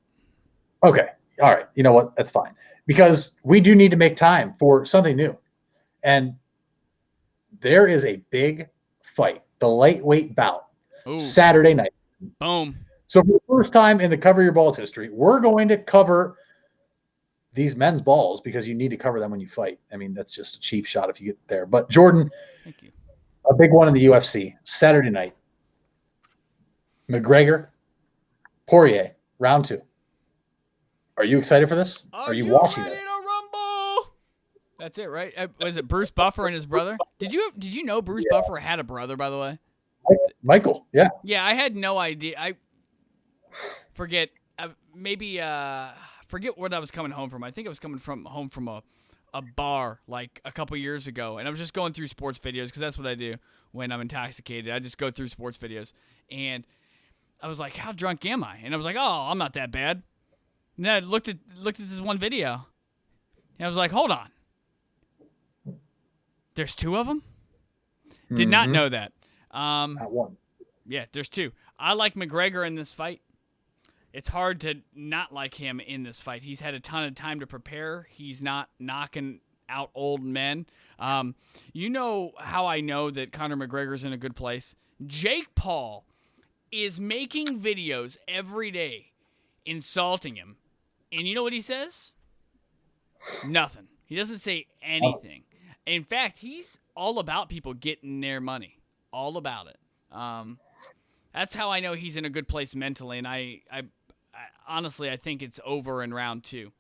Okay. All right. You know what? That's fine. Because we do need to make time for something new. And there is a big fight, the lightweight bout, Saturday night. Boom. So for the first time in the Cover Your Balls history, we're going to cover these men's balls because you need to cover them when you fight. I mean, that's just a cheap shot if you get there. But Jordan, thank you. A big one in the UFC, Saturday night. McGregor, Poirier, round 2. Are you excited for this? Are you watching it? That's it, right? Was it Bruce Buffer and his brother? Did you know Bruce Buffer had a brother, by the way? Michael, yeah. Yeah, I had no idea. I forget forget what I was coming home from. I think I was coming home from a bar like a couple years ago, and I was just going through sports videos because that's what I do when I'm intoxicated. I just go through sports videos, and I was like, "How drunk am I?" And I was like, "Oh, I'm not that bad." And then I looked at this one video, and I was like, "Hold on, there's 2 of them." Did not know that. Not one. Yeah, there's 2. I like McGregor in this fight. It's hard to not like him in this fight. He's had a ton of time to prepare. He's not knocking out old men. You know how I know that Conor McGregor's in a good place? Jake Paul is making videos every day insulting him. And you know what he says? Nothing. He doesn't say anything. In fact, he's all about people getting their money. All about it. That's how I know he's in a good place mentally, and I honestly, I think it's over in round 2.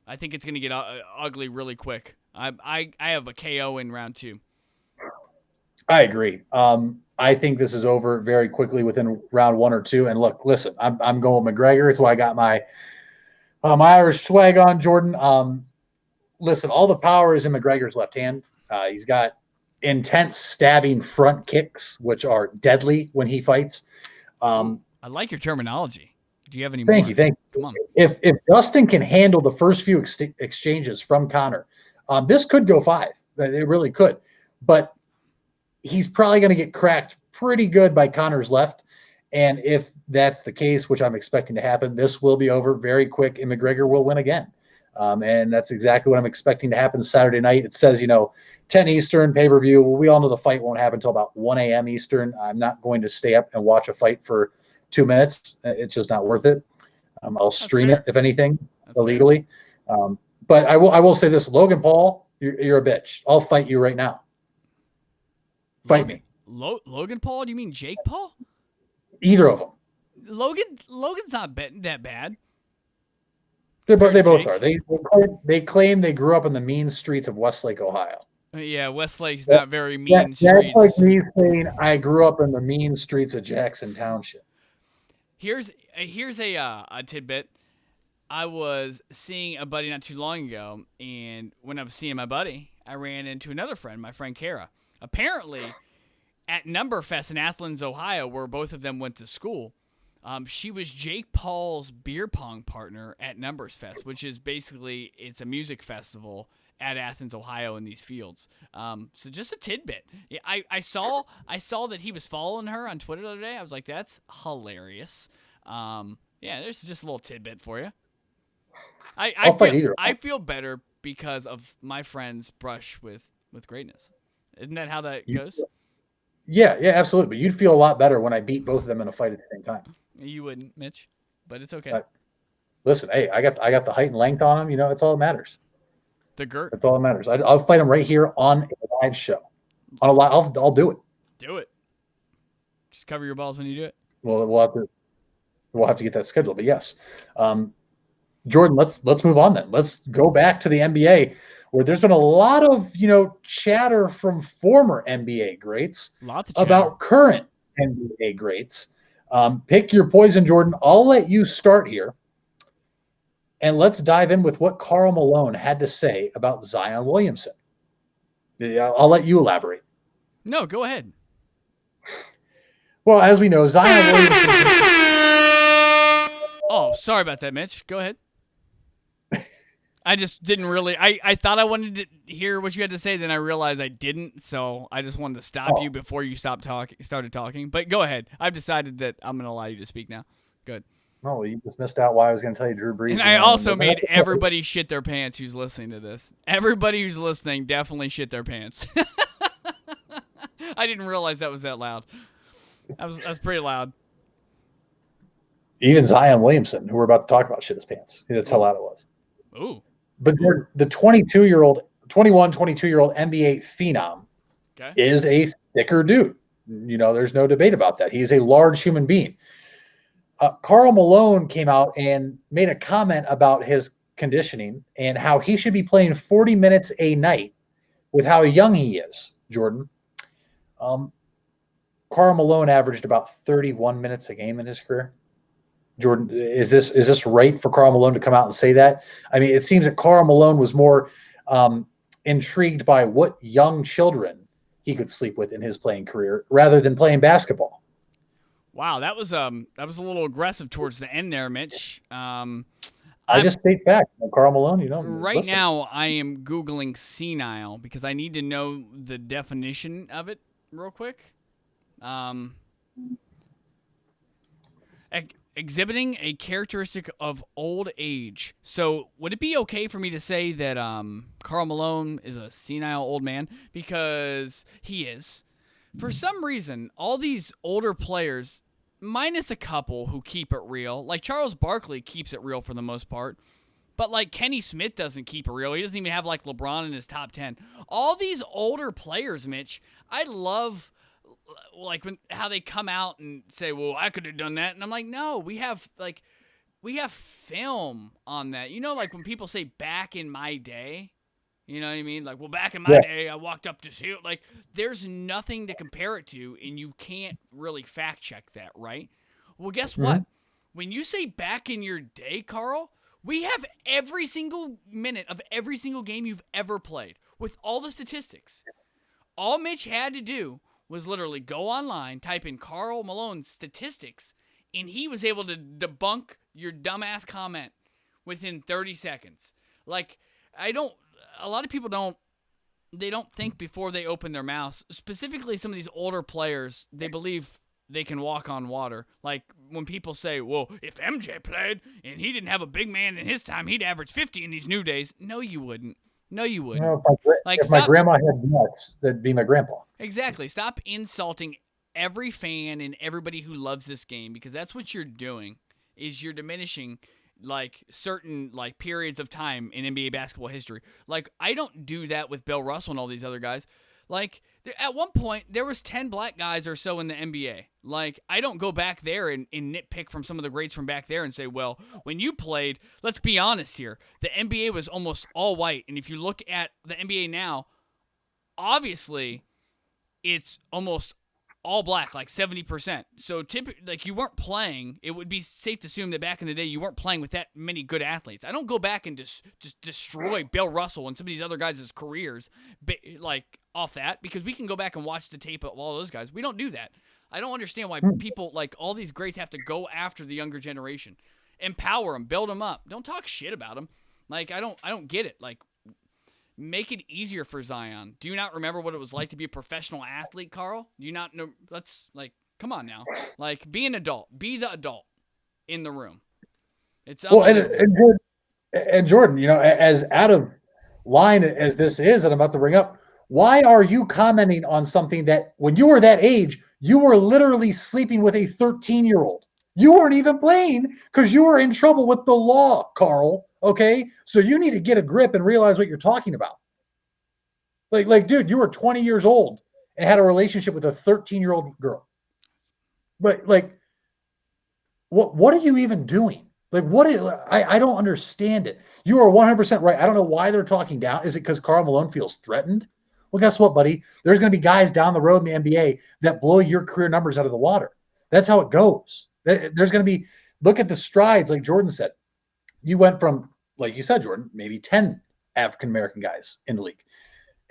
I think it's going to get ugly really quick. I have a KO in round 2. I agree. I think this is over very quickly within round 1 or 2. And look, listen, I'm going with McGregor. It's why I got my Irish swag on, Jordan. Listen, all the power is in McGregor's left hand. He's got intense stabbing front kicks, which are deadly when he fights. I like your terminology. Do you have any more? Thank you. Come on. If Dustin can handle the first few exchanges from Conor, this could go 5. It really could. But he's probably going to get cracked pretty good by Conor's left. And if that's the case, which I'm expecting to happen, this will be over very quick and McGregor will win again. And that's exactly what I'm expecting to happen Saturday night. It says, 10 Eastern pay-per-view. Well, we all know the fight won't happen until about 1 a.m. Eastern. I'm not going to stay up and watch a fight for 2 minutes. It's just not worth it. I'll stream it, if anything, illegally. But I will say this, Logan Paul, you're a bitch. I'll fight you right now. Fight me. Logan Paul? Do you mean Jake Paul? Either of them. Logan's not that bad. They both are. They claim they grew up in the mean streets of Westlake, Ohio. Yeah, Westlake's not very mean streets. That's like me saying I grew up in the mean streets of Jackson Township. Here's a tidbit. I was seeing a buddy not too long ago, and when I was seeing my buddy, I ran into another friend, my friend Kara. Apparently, at Numberfest in Athens, Ohio, where both of them went to school, she was Jake Paul's beer pong partner at Numbers Fest, which is basically it's a music festival at Athens, Ohio, in these fields. So just a tidbit. Yeah, I saw that he was following her on Twitter the other day. I was like, that's hilarious. Yeah, there's just a little tidbit for you. I feel better because of my friend's brush with greatness. Isn't that how that goes? Yeah, absolutely. But you'd feel a lot better when I beat both of them in a fight at the same time. You wouldn't, Mitch, but it's okay. Listen, hey, I got the height and length on them. That's all that matters. The girt. That's all that matters. I'll fight them right here on a live show. I'll do it. Do it. Just cover your balls when you do it. Well, we'll have to get that scheduled. But yes, Jordan, let's move on then. Let's go back to the NBA, where there's been a lot of chatter from former NBA greats about current NBA greats. Pick your poison, Jordan. I'll let you start here. And let's dive in with what Karl Malone had to say about Zion Williamson. Yeah, I'll let you elaborate. No, go ahead. Well, as we know, Zion Williamson. Oh, sorry about that, Mitch. Go ahead. I just didn't really. I thought I wanted to hear what you had to say, then I realized I didn't. So I just wanted to stop you before you started talking. But go ahead. I've decided that I'm going to allow you to speak now. Good. No, you just missed out why I was going to tell you Drew Brees. And I also made everybody shit their pants who's listening to this. Everybody who's listening definitely shit their pants. I didn't realize that was that loud. That was pretty loud. Even Zion Williamson, who we're about to talk about, shit his pants. That's how loud it was. Ooh. But the 22-year-old NBA phenom is a thicker dude. There's no debate about that. He's a large human being. Karl Malone came out and made a comment about his conditioning and how he should be playing 40 minutes a night with how young he is, Jordan. Karl Malone averaged about 31 minutes a game in his career. Jordan, is this right for Karl Malone to come out and say that? I mean, it seems that Karl Malone was more intrigued by what young children he could sleep with in his playing career rather than playing basketball. Wow, that was a little aggressive towards the end there, Mitch. I just state fact, Karl Malone. Right now, I am Googling senile because I need to know the definition of it real quick. Exhibiting a characteristic of old age. So would it be okay for me to say that Karl Malone is a senile old man? Because he is. For some reason, all these older players, minus a couple who keep it real, like Charles Barkley keeps it real for the most part, but like Kenny Smith doesn't keep it real. He doesn't even have like LeBron in his top 10. All these older players, Mitch, I love like how they come out and say, well, I could have done that. And I'm like, no, we have film on that. Like when people say back in my day, you know what I mean? Like, well, back in my day, I walked up this hill. Like, there's nothing to compare it to, and you can't really fact check that, right? Well, guess what? When you say back in your day, Carl, we have every single minute of every single game you've ever played with all the statistics. All Mitch had to do was literally go online, type in Karl Malone's statistics, and he was able to debunk your dumbass comment within 30 seconds. Like, a lot of people don't think before they open their mouths. Specifically, some of these older players, they believe they can walk on water. Like, when people say, well, if MJ played and he didn't have a big man in his time, he'd average 50 in these new days. No, you wouldn't. No, you wouldn't. If my grandma had nuts, that'd be my grandpa. Exactly. Stop insulting every fan and everybody who loves this game, because that's what you're doing, is you're diminishing like certain like periods of time in NBA basketball history. Like, I don't do that with Bill Russell and all these other guys. Like, at one point, there was 10 black guys or so in the NBA. Like, I don't go back there and nitpick from some of the greats from back there and say, well, when you played, let's be honest here, the NBA was almost all white. And if you look at the NBA now, obviously, it's almost all black, like 70%. So typically, like, you weren't playing. It would be safe to assume that back in the day, you weren't playing with that many good athletes. I don't go back and just destroy Bill Russell and some of these other guys' careers, like, off that, because we can go back and watch the tape of all those guys. We don't do that. I don't understand why people, like, all these greats have to go after the younger generation. Empower them, build them up. Don't talk shit about them. Like, I don't get it. Like, make it easier for Zion. Do you not remember what it was like to be a professional athlete, Carl? Do you not know? Let's, like, come on now. Like, be an adult. Be the adult in the room. It's and Jordan, as out of line as this is that I'm about to bring up, why are you commenting on something that when you were that age, you were literally sleeping with a 13-year-old? You weren't even playing because you were in trouble with the law, Carl. Okay? So you need to get a grip and realize what you're talking about. Like, dude, you were 20 years old and had a relationship with a 13-year-old girl. But, like, what are you even doing? Like, I don't understand it. You are 100% right. I don't know why they're talking down. Is it because Karl Malone feels threatened? Well, guess what, buddy? There's going to be guys down the road in the NBA that blow your career numbers out of the water. That's how it goes. There's going to be, look at the strides, like Jordan said. You went from, like you said, Jordan, maybe 10 African-American guys in the league.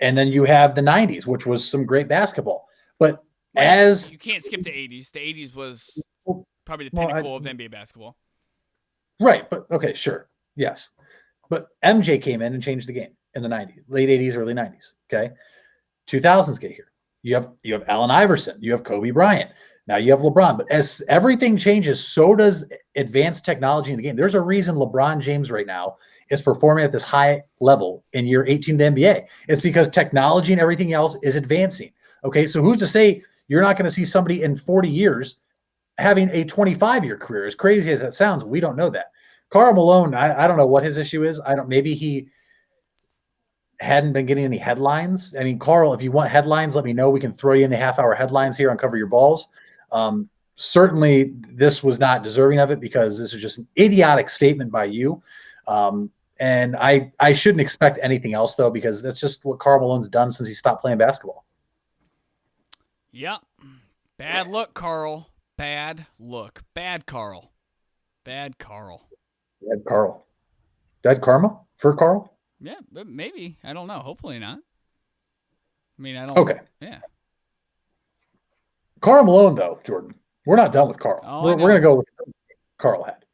And then you have the 90s, which was some great basketball. But you can't skip the 80s. The 80s was probably the pinnacle of NBA basketball. Right, but okay, sure. Yes. But MJ came in and changed the game in the 90s, late 80s, early 90s. Okay. 2000s get here. You have Allen Iverson, you have Kobe Bryant. Now you have LeBron. But as everything changes, so does advanced technology in the game. There's a reason LeBron James right now is performing at this high level in year 18 to NBA. It's because technology and everything else is advancing. Okay, so who's to say you're not going to see somebody in 40 years having a 25-year career? As crazy as that sounds, we don't know that. Karl Malone, I don't know what his issue is. Maybe he hadn't been getting any headlines. I mean, Karl, if you want headlines, let me know. We can throw you in the half-hour headlines here on Cover Your Balls. Certainly, this was not deserving of it because this is just an idiotic statement by you. And I shouldn't expect anything else, though, because that's just what Karl Malone's done since he stopped playing basketball. Yep. Bad look, Karl. Bad look. Bad Karl. Bad Karl. Bad Karl. Bad karma for Karl? Yeah, but maybe. I don't know. Hopefully not. I mean, I don't. Okay. Yeah. Karl Malone, though, Jordan. We're not done with Karl. Oh, we're going to go with Karl had.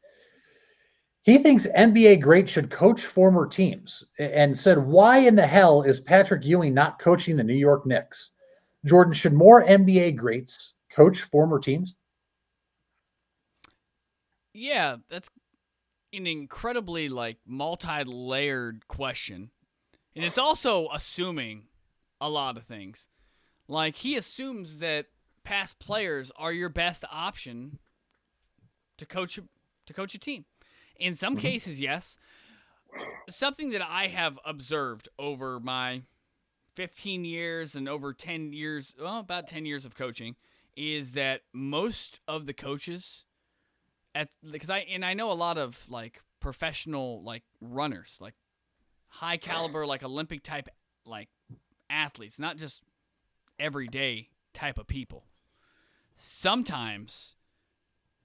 He thinks NBA greats should coach former teams and said, why in the hell is Patrick Ewing not coaching the New York Knicks? Jordan, should more NBA greats coach former teams? Yeah, that's an incredibly multi-layered question. And it's also assuming a lot of things. Like, he assumes that past players are your best option to coach a team. In some cases, yes. Something that I have observed over my 15 years and over 10 years, well, about 10 years of coaching, is that most of the coaches because I know a lot of professional runners, high caliber, Olympic type athletes, not just everyday type of people. Sometimes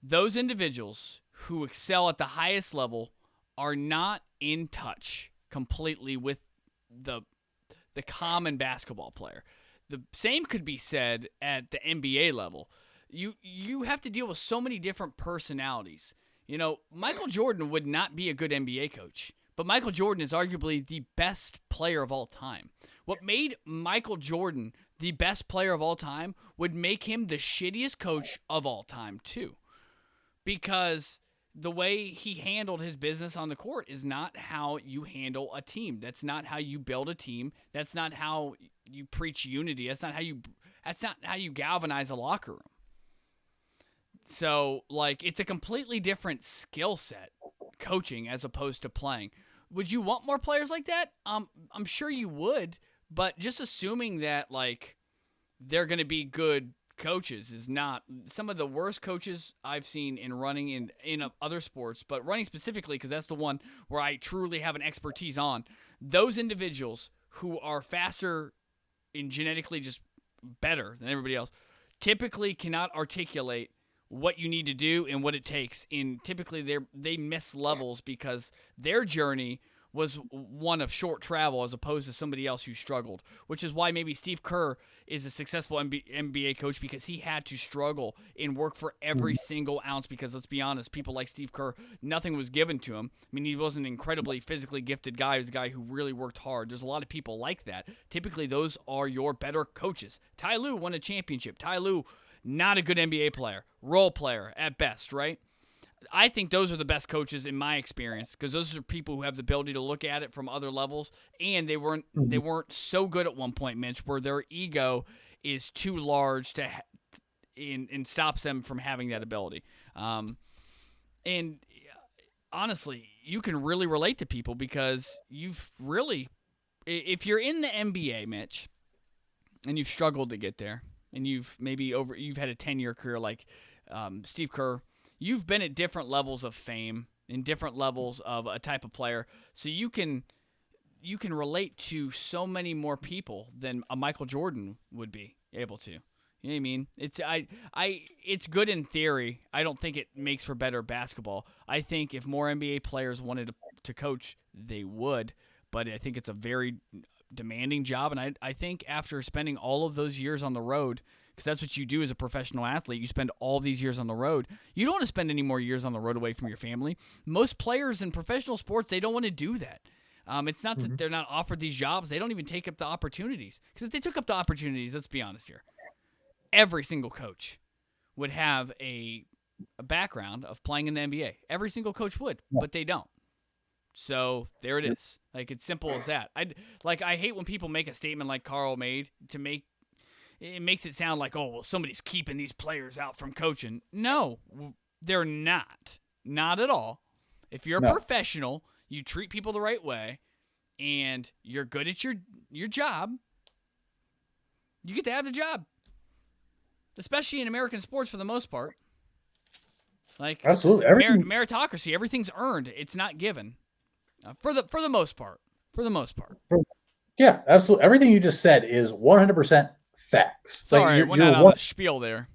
those individuals who excel at the highest level are not in touch completely with the common basketball player. The same could be said at the NBA level. You have to deal with so many different personalities. You know, Michael Jordan would not be a good NBA coach, but Michael Jordan is arguably the best player of all time. What made Michael Jordan the best player of all time would make him the shittiest coach of all time too. Because the way he handled his business on the court is not how you handle a team. That's not how you build a team. That's not how you preach unity. That's not how you galvanize a locker room. So, it's a completely different skill set, coaching as opposed to playing. Would you want more players like that? I'm sure you would, but just assuming that, they're going to be good coaches is not. Some of the worst coaches I've seen in running in other sports, but running specifically, because that's the one where I truly have an expertise on, those individuals who are faster and genetically just better than everybody else typically cannot articulate what you need to do and what it takes. And typically they miss levels because their journey was one of short travel as opposed to somebody else who struggled, which is why maybe Steve Kerr is a successful NBA coach, because he had to struggle and work for every single ounce, because let's be honest, people like Steve Kerr, nothing was given to him. I mean, he wasn't an incredibly physically gifted guy. He was a guy who really worked hard. There's a lot of people like that. Typically, those are your better coaches. Ty Lue won a championship. Ty Lue, not a good NBA player, role player at best, right? I think those are the best coaches in my experience, because those are people who have the ability to look at it from other levels, and they weren't so good at one point, Mitch, where their ego is too large and stops them from having that ability. And honestly, you can really relate to people because if you're in the NBA, Mitch, and you've struggled to get there, and you've had a 10-year career like Steve Kerr. You've been at different levels of fame and different levels of a type of player, so you can relate to so many more people than a Michael Jordan would be able to. You know what I mean? It's good in theory. I don't think it makes for better basketball. I think if more NBA players wanted to coach, they would, but I think it's a very demanding job. And I think after spending all of those years on the road, because that's what you do as a professional athlete, you spend all these years on the road. You don't want to spend any more years on the road away from your family. Most players in professional sports, they don't want to do that. It's not that they're not offered these jobs. They don't even take up the opportunities. Because if they took up the opportunities, let's be honest here, every single coach would have a background of playing in the NBA. Every single coach would, but they don't. So there it is. Like, it's simple as that. I hate when people make a statement like Carl made it makes it sound like, oh, well, somebody's keeping these players out from coaching. No, they're not. Not at all. If you're a professional, you treat people the right way, and you're good at your job, you get to have the job. Especially in American sports for the most part. Like, absolutely, meritocracy, everything's earned. It's not given. For the most part. For the most part. Yeah, absolutely. Everything you just said is 100% facts. Sorry, like went out on a spiel there.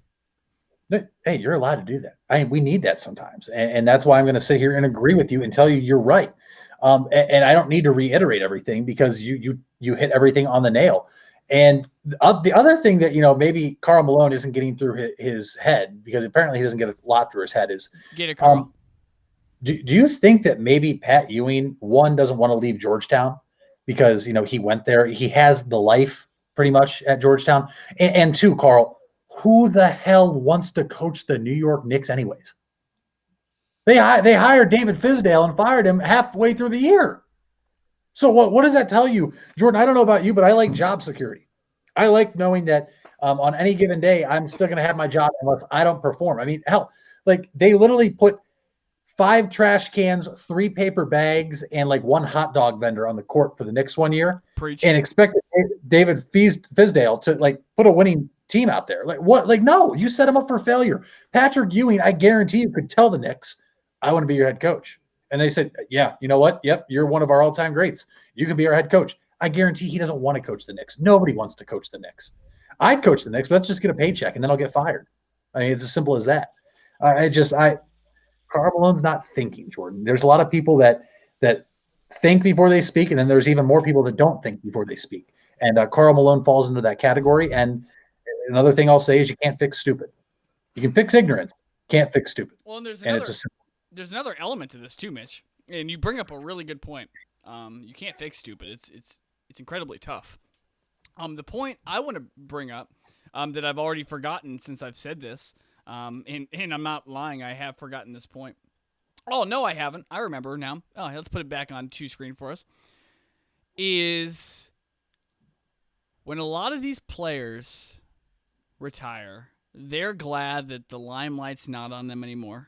Hey, you're allowed to do that. We need that sometimes. And that's why I'm going to sit here and agree with you and tell you you're right. And I don't need to reiterate everything because you hit everything on the nail. And the other thing that, maybe Karl Malone isn't getting through his head, because apparently he doesn't get a lot through his head, is get it, Karl. Do you think that maybe Pat Ewing, one, doesn't want to leave Georgetown because, he went there, he has the life pretty much at Georgetown, and two, Karl, who the hell wants to coach the New York Knicks anyways? They hired David Fizdale and fired him halfway through the year. So what does that tell you, Jordan? I don't know about you, but I like job security. I like knowing that on any given day, I'm still going to have my job unless I don't perform. I mean, hell, like they literally put 5 trash cans, 3 paper bags, and like 1 hot dog vendor on the court for the Knicks one year. Preach. And expected David Fizdale to like put a winning team out there. Like what? Like, no, you set him up for failure. Patrick Ewing, I guarantee you could tell the Knicks, I want to be your head coach. And they said, yeah, you know what? Yep, you're one of our all-time greats. You can be our head coach. I guarantee he doesn't want to coach the Knicks. Nobody wants to coach the Knicks. I'd coach the Knicks, but let's just get a paycheck and then I'll get fired. I mean, it's as simple as that. Karl Malone's not thinking, Jordan. There's a lot of people that think before they speak, and then there's even more people that don't think before they speak. And Karl Malone falls into that category. And another thing I'll say is you can't fix stupid. You can fix ignorance. Can't fix stupid. Well, and there's another element to this too, Mitch. And you bring up a really good point. You can't fix stupid. It's incredibly tough. The point I want to bring up that I've already forgotten since I've said this, and I'm not lying, I have forgotten this point. Oh, no, I haven't. I remember now. Oh, let's put it back on 2 screen for us. Is when a lot of these players retire, they're glad that the limelight's not on them anymore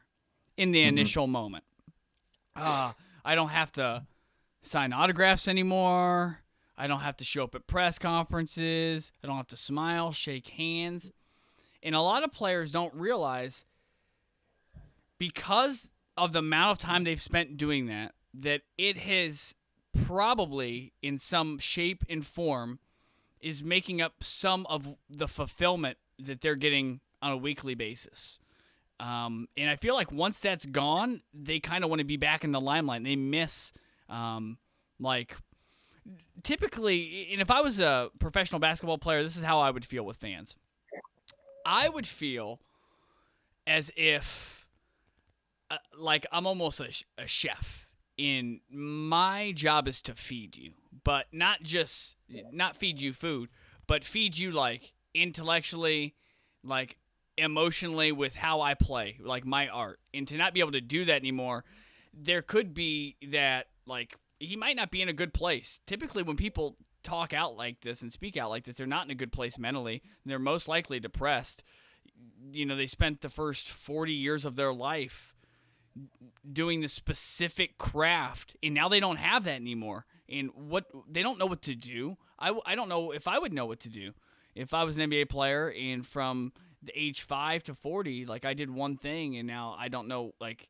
in the initial moment. I don't have to sign autographs anymore. I don't have to show up at press conferences. I don't have to smile, shake hands. And a lot of players don't realize, because of the amount of time they've spent doing that it has probably, in some shape and form, is making up some of the fulfillment that they're getting on a weekly basis. And I feel like once that's gone, they kind of want to be back in the limelight. They miss, typically, and if I was a professional basketball player, this is how I would feel with fans. I would feel as if, like, I'm almost a chef, and my job is to feed you, but not feed you food, but feed you, like, intellectually, like, emotionally, with how I play, like my art. And to not be able to do that anymore, there could be that, like, he might not be in a good place. Typically when people talk out like this and speak out like this, they're not in a good place mentally. They're most likely depressed. They spent the first 40 years of their life doing the specific craft, and now they don't have that anymore. And they don't know what to do. I don't know if I would know what to do if I was an NBA player, and from the age 5 to 40, like, I did one thing, and now I don't know. Like,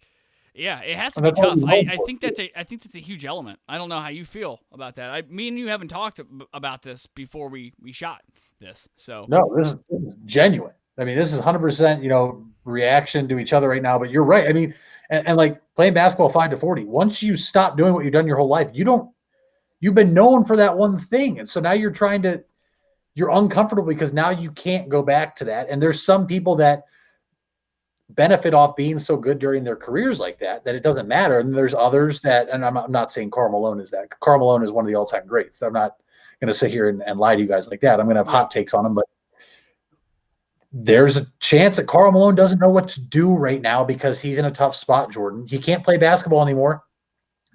yeah, it has to be tough. I think that's a huge element. I don't know how you feel about that. Me and you haven't talked about this before we shot this. So no, this is genuine. I mean, this is 100%, reaction to each other right now. But you're right. I mean, and like playing basketball 5 to 40. Once you stop doing what you've done your whole life, you don't You've been known for that one thing. And so now you're uncomfortable because now you can't go back to that. And there's some people that benefit off being so good during their careers like that it doesn't matter. And there's others that, and I'm not saying Karl Malone is that. Karl Malone is one of the all-time greats. I'm not going to sit here and lie to you guys like that. I'm going to have hot takes on him, but there's a chance that Karl Malone doesn't know what to do right now because he's in a tough spot, Jordan. He can't play basketball anymore.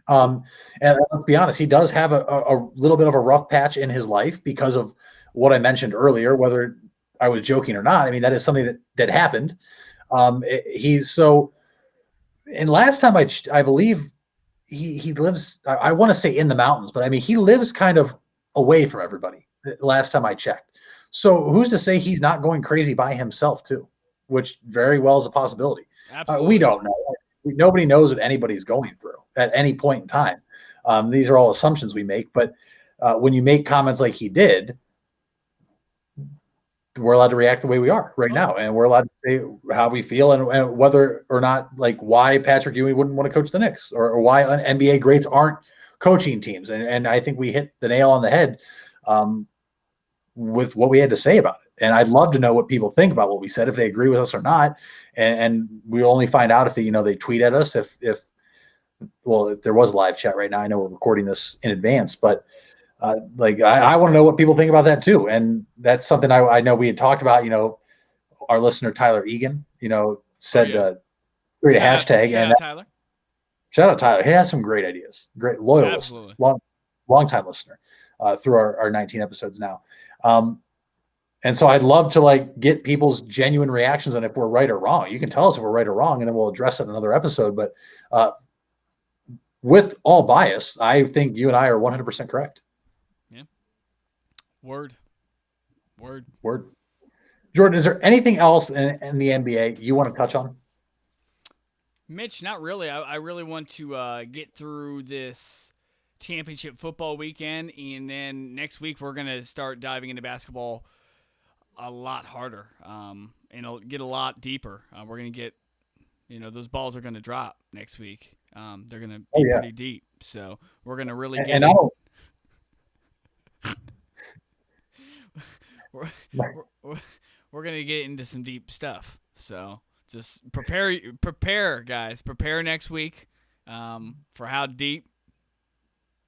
And let's be honest, he does have a little bit of a rough patch in his life because of what I mentioned earlier, whether I was joking or not. I mean, that is something that happened. And last time I believe he lives, I want to say in the mountains, but I mean, he lives kind of away from everybody last time I checked. So who's to say he's not going crazy by himself too, which very well is a possibility. We don't know. Nobody knows what anybody's going through at any point in time. These are all assumptions we make, but when you make comments like he did, we're allowed to react the way we are right now. And we're allowed to say how we feel and whether or not, like, why Patrick Ewing wouldn't want to coach the Knicks or why NBA greats aren't coaching teams. And I think we hit the nail on the head with what we had to say about it. And I'd love to know what people think about what we said, if they agree with us or not. And we only find out if they tweet at us, if there was a live chat right now. I know we're recording this in advance, but I want to know what people think about that too. And that's something I know we had talked about. Our listener Tyler Egan, said create a hashtag. Shout out Tyler. He has some great ideas. Great loyal listener, long time listener through our 19 episodes now. And so I'd love to get people's genuine reactions on if we're right or wrong. You can tell us if we're right or wrong, and then we'll address it in another episode. But with all bias, I think you and I are 100% correct. Yeah. Word. Jordan, is there anything else in the NBA you want to touch on? Mitch, not really. I really want to get through this championship football weekend, and then next week we're going to start diving into basketball a lot harder and it'll get a lot deeper. We're going to get, those balls are going to drop next week. They're going to be pretty deep. So we're going to really get we're going to get into some deep stuff. So just prepare guys, prepare next week for how deep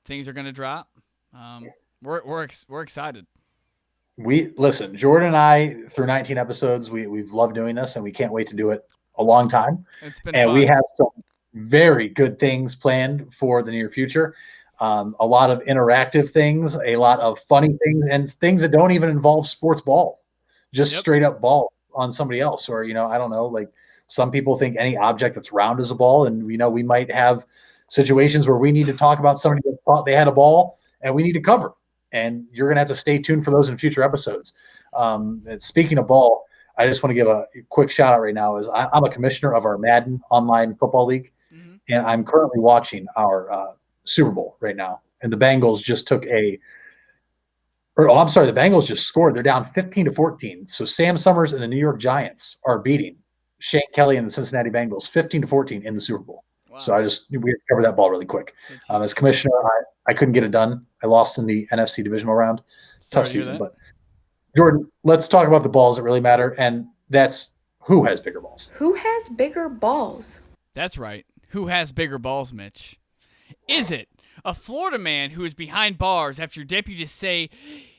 things are going to drop. We're excited. Listen, Jordan and I, through 19 episodes, we've loved doing this, and we can't wait to do it a long time. It's been and fun. We have some very good things planned for the near future. A lot of interactive things, a lot of funny things, and things that don't even involve sports ball, just straight up ball on somebody else. Or, I don't know, some people think any object that's round is a ball. And, we might have situations where we need to talk about somebody that thought they had a ball and we need to cover. And you're going to have to stay tuned for those in future episodes. And speaking of ball, I just want to give a quick shout out right now. I'm a commissioner of our Madden online football league, and I'm currently watching our Super Bowl right now. And the Bengals just the Bengals just scored. They're down 15-14. So Sam Summers and the New York Giants are beating Shane Kelly and the Cincinnati Bengals 15-14 in the Super Bowl. Wow. So we have to cover that ball really quick. As commissioner, I couldn't get it done. I lost in the NFC divisional round. Tough season, but Jordan, let's talk about the balls that really matter, and that's who has bigger balls. Who has bigger balls? That's right. Who has bigger balls, Mitch? Is it a Florida man who is behind bars after deputies say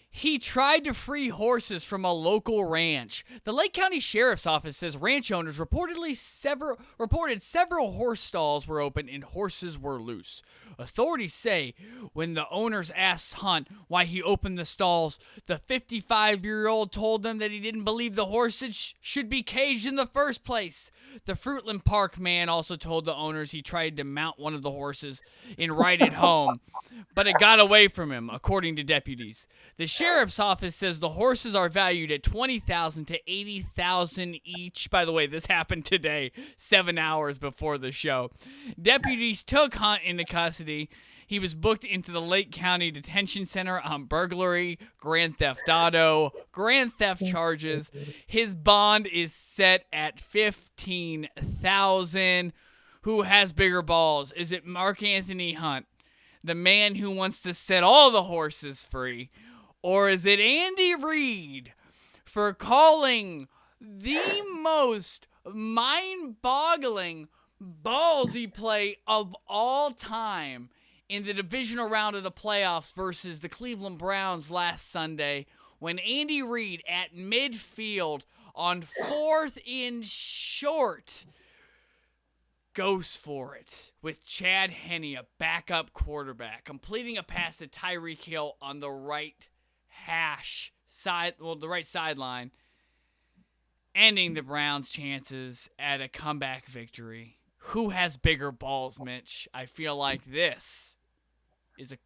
he tried to free horses from a local ranch? The Lake County Sheriff's Office says ranch owners reported several horse stalls were open and horses were loose. Authorities say when the owners asked Hunt why he opened the stalls, the 55-year-old told them that he didn't believe the horses should be caged in the first place. The Fruitland Park man also told the owners he tried to mount one of the horses and ride it home, but it got away from him, according to deputies. The sheriff's office says the horses are valued at $20,000 to $80,000 each. By the way, this happened today, 7 hours before the show. Deputies took Hunt into custody. He was booked into the Lake County Detention Center on burglary, grand theft charges. His bond is set at $15,000. Who has bigger balls? Is it Mark Anthony Hunt, the man who wants to set all the horses free? Or is it Andy Reid for calling the most mind-boggling ballsy play of all time in the divisional round of the playoffs versus the Cleveland Browns last Sunday, when Andy Reid at midfield on 4th and short goes for it with Chad Henne, a backup quarterback, completing a pass to Tyreek Hill on the right the right sideline, ending the Browns' chances at a comeback victory. Who has bigger balls, Mitch? I feel like this is a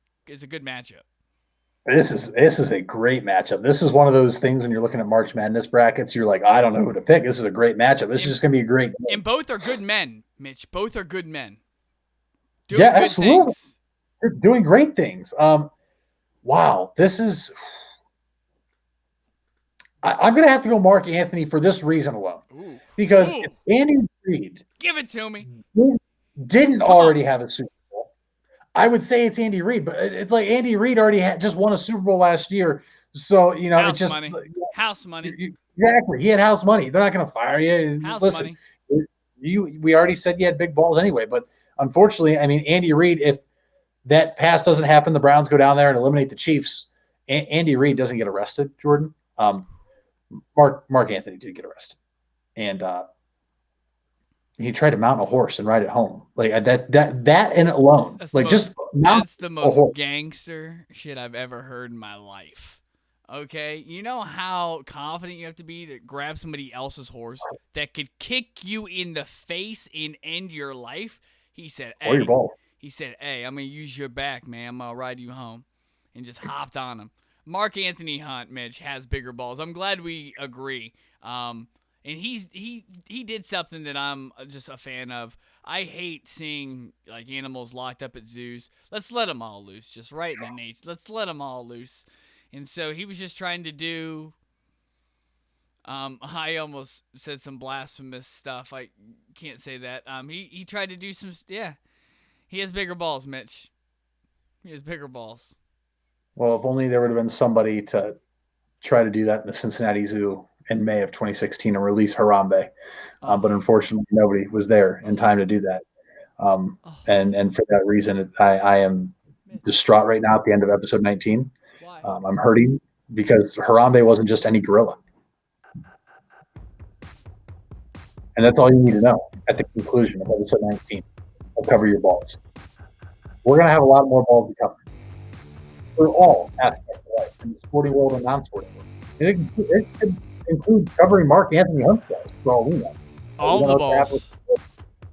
good matchup. This is a great matchup. This is one of those things when you're looking at March Madness brackets, you're like, I don't know who to pick. This is a great matchup. This is just going to be a great game. And both are good men, Mitch. Both are good men. Yeah, absolutely. They're doing great things. Wow, this is. I'm going to have to go Mark Anthony for this reason alone. Ooh. Because if Andy Reid give it to me didn't already have a Super Bowl, I would say it's Andy Reid. But it's like Andy Reid already just won a Super Bowl last year. So, house it's just money. House money. Exactly. He had house money. They're not going to fire you. House Listen, money. We already said you had big balls anyway. But unfortunately, I mean, Andy Reid, if that pass doesn't happen, the Browns go down there and eliminate the Chiefs. Andy Reid doesn't get arrested, Jordan. Mark Anthony did get arrested, and he tried to mount a horse and ride it home. Like that and alone, that's the most gangster shit I've ever heard in my life. Okay, you know how confident you have to be to grab somebody else's horse that could kick you in the face and end your life. He said, "Hey, your ball." He said, "Hey, I'm gonna use your back, man. I'm gonna ride you home," and just hopped on him. Mark Anthony Hunt, Mitch, has bigger balls. I'm glad we agree. And he did something that I'm just a fan of. I hate seeing like animals locked up at zoos. Let's let them all loose, just right in the nature. Let's let them all loose. And so he was just trying to do. I almost said some blasphemous stuff. I can't say that. He tried to do some. Yeah, he has bigger balls, Mitch. He has bigger balls. Well, if only there would have been somebody to try to do that in the Cincinnati Zoo in May of 2016 and release Harambe. But unfortunately, nobody was there in time to do that. And for that reason, I am distraught right now at the end of episode 19. Why? I'm hurting because Harambe wasn't just any gorilla. And that's all you need to know at the conclusion of episode 19. I'll cover your balls. We're going to have a lot more balls to cover. For all aspects of life, in the sporting world and non-sporting world. And it could include covering Mark Anthony Hunt's balls, for all we know. All the balls.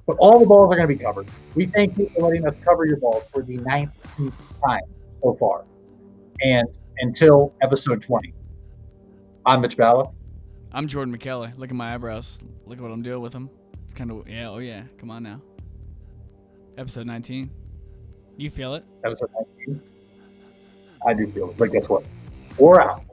But all the balls are going to be covered. We thank you for letting us cover your balls for the 19th time so far. And until episode 20, I'm Mitch Balla. I'm Jordan McKelly. Look at my eyebrows. Look at what I'm doing with them. It's kind of, yeah, oh yeah. Come on now. Episode 19. You feel it? Episode 19. I do feel it. But guess what? We're out.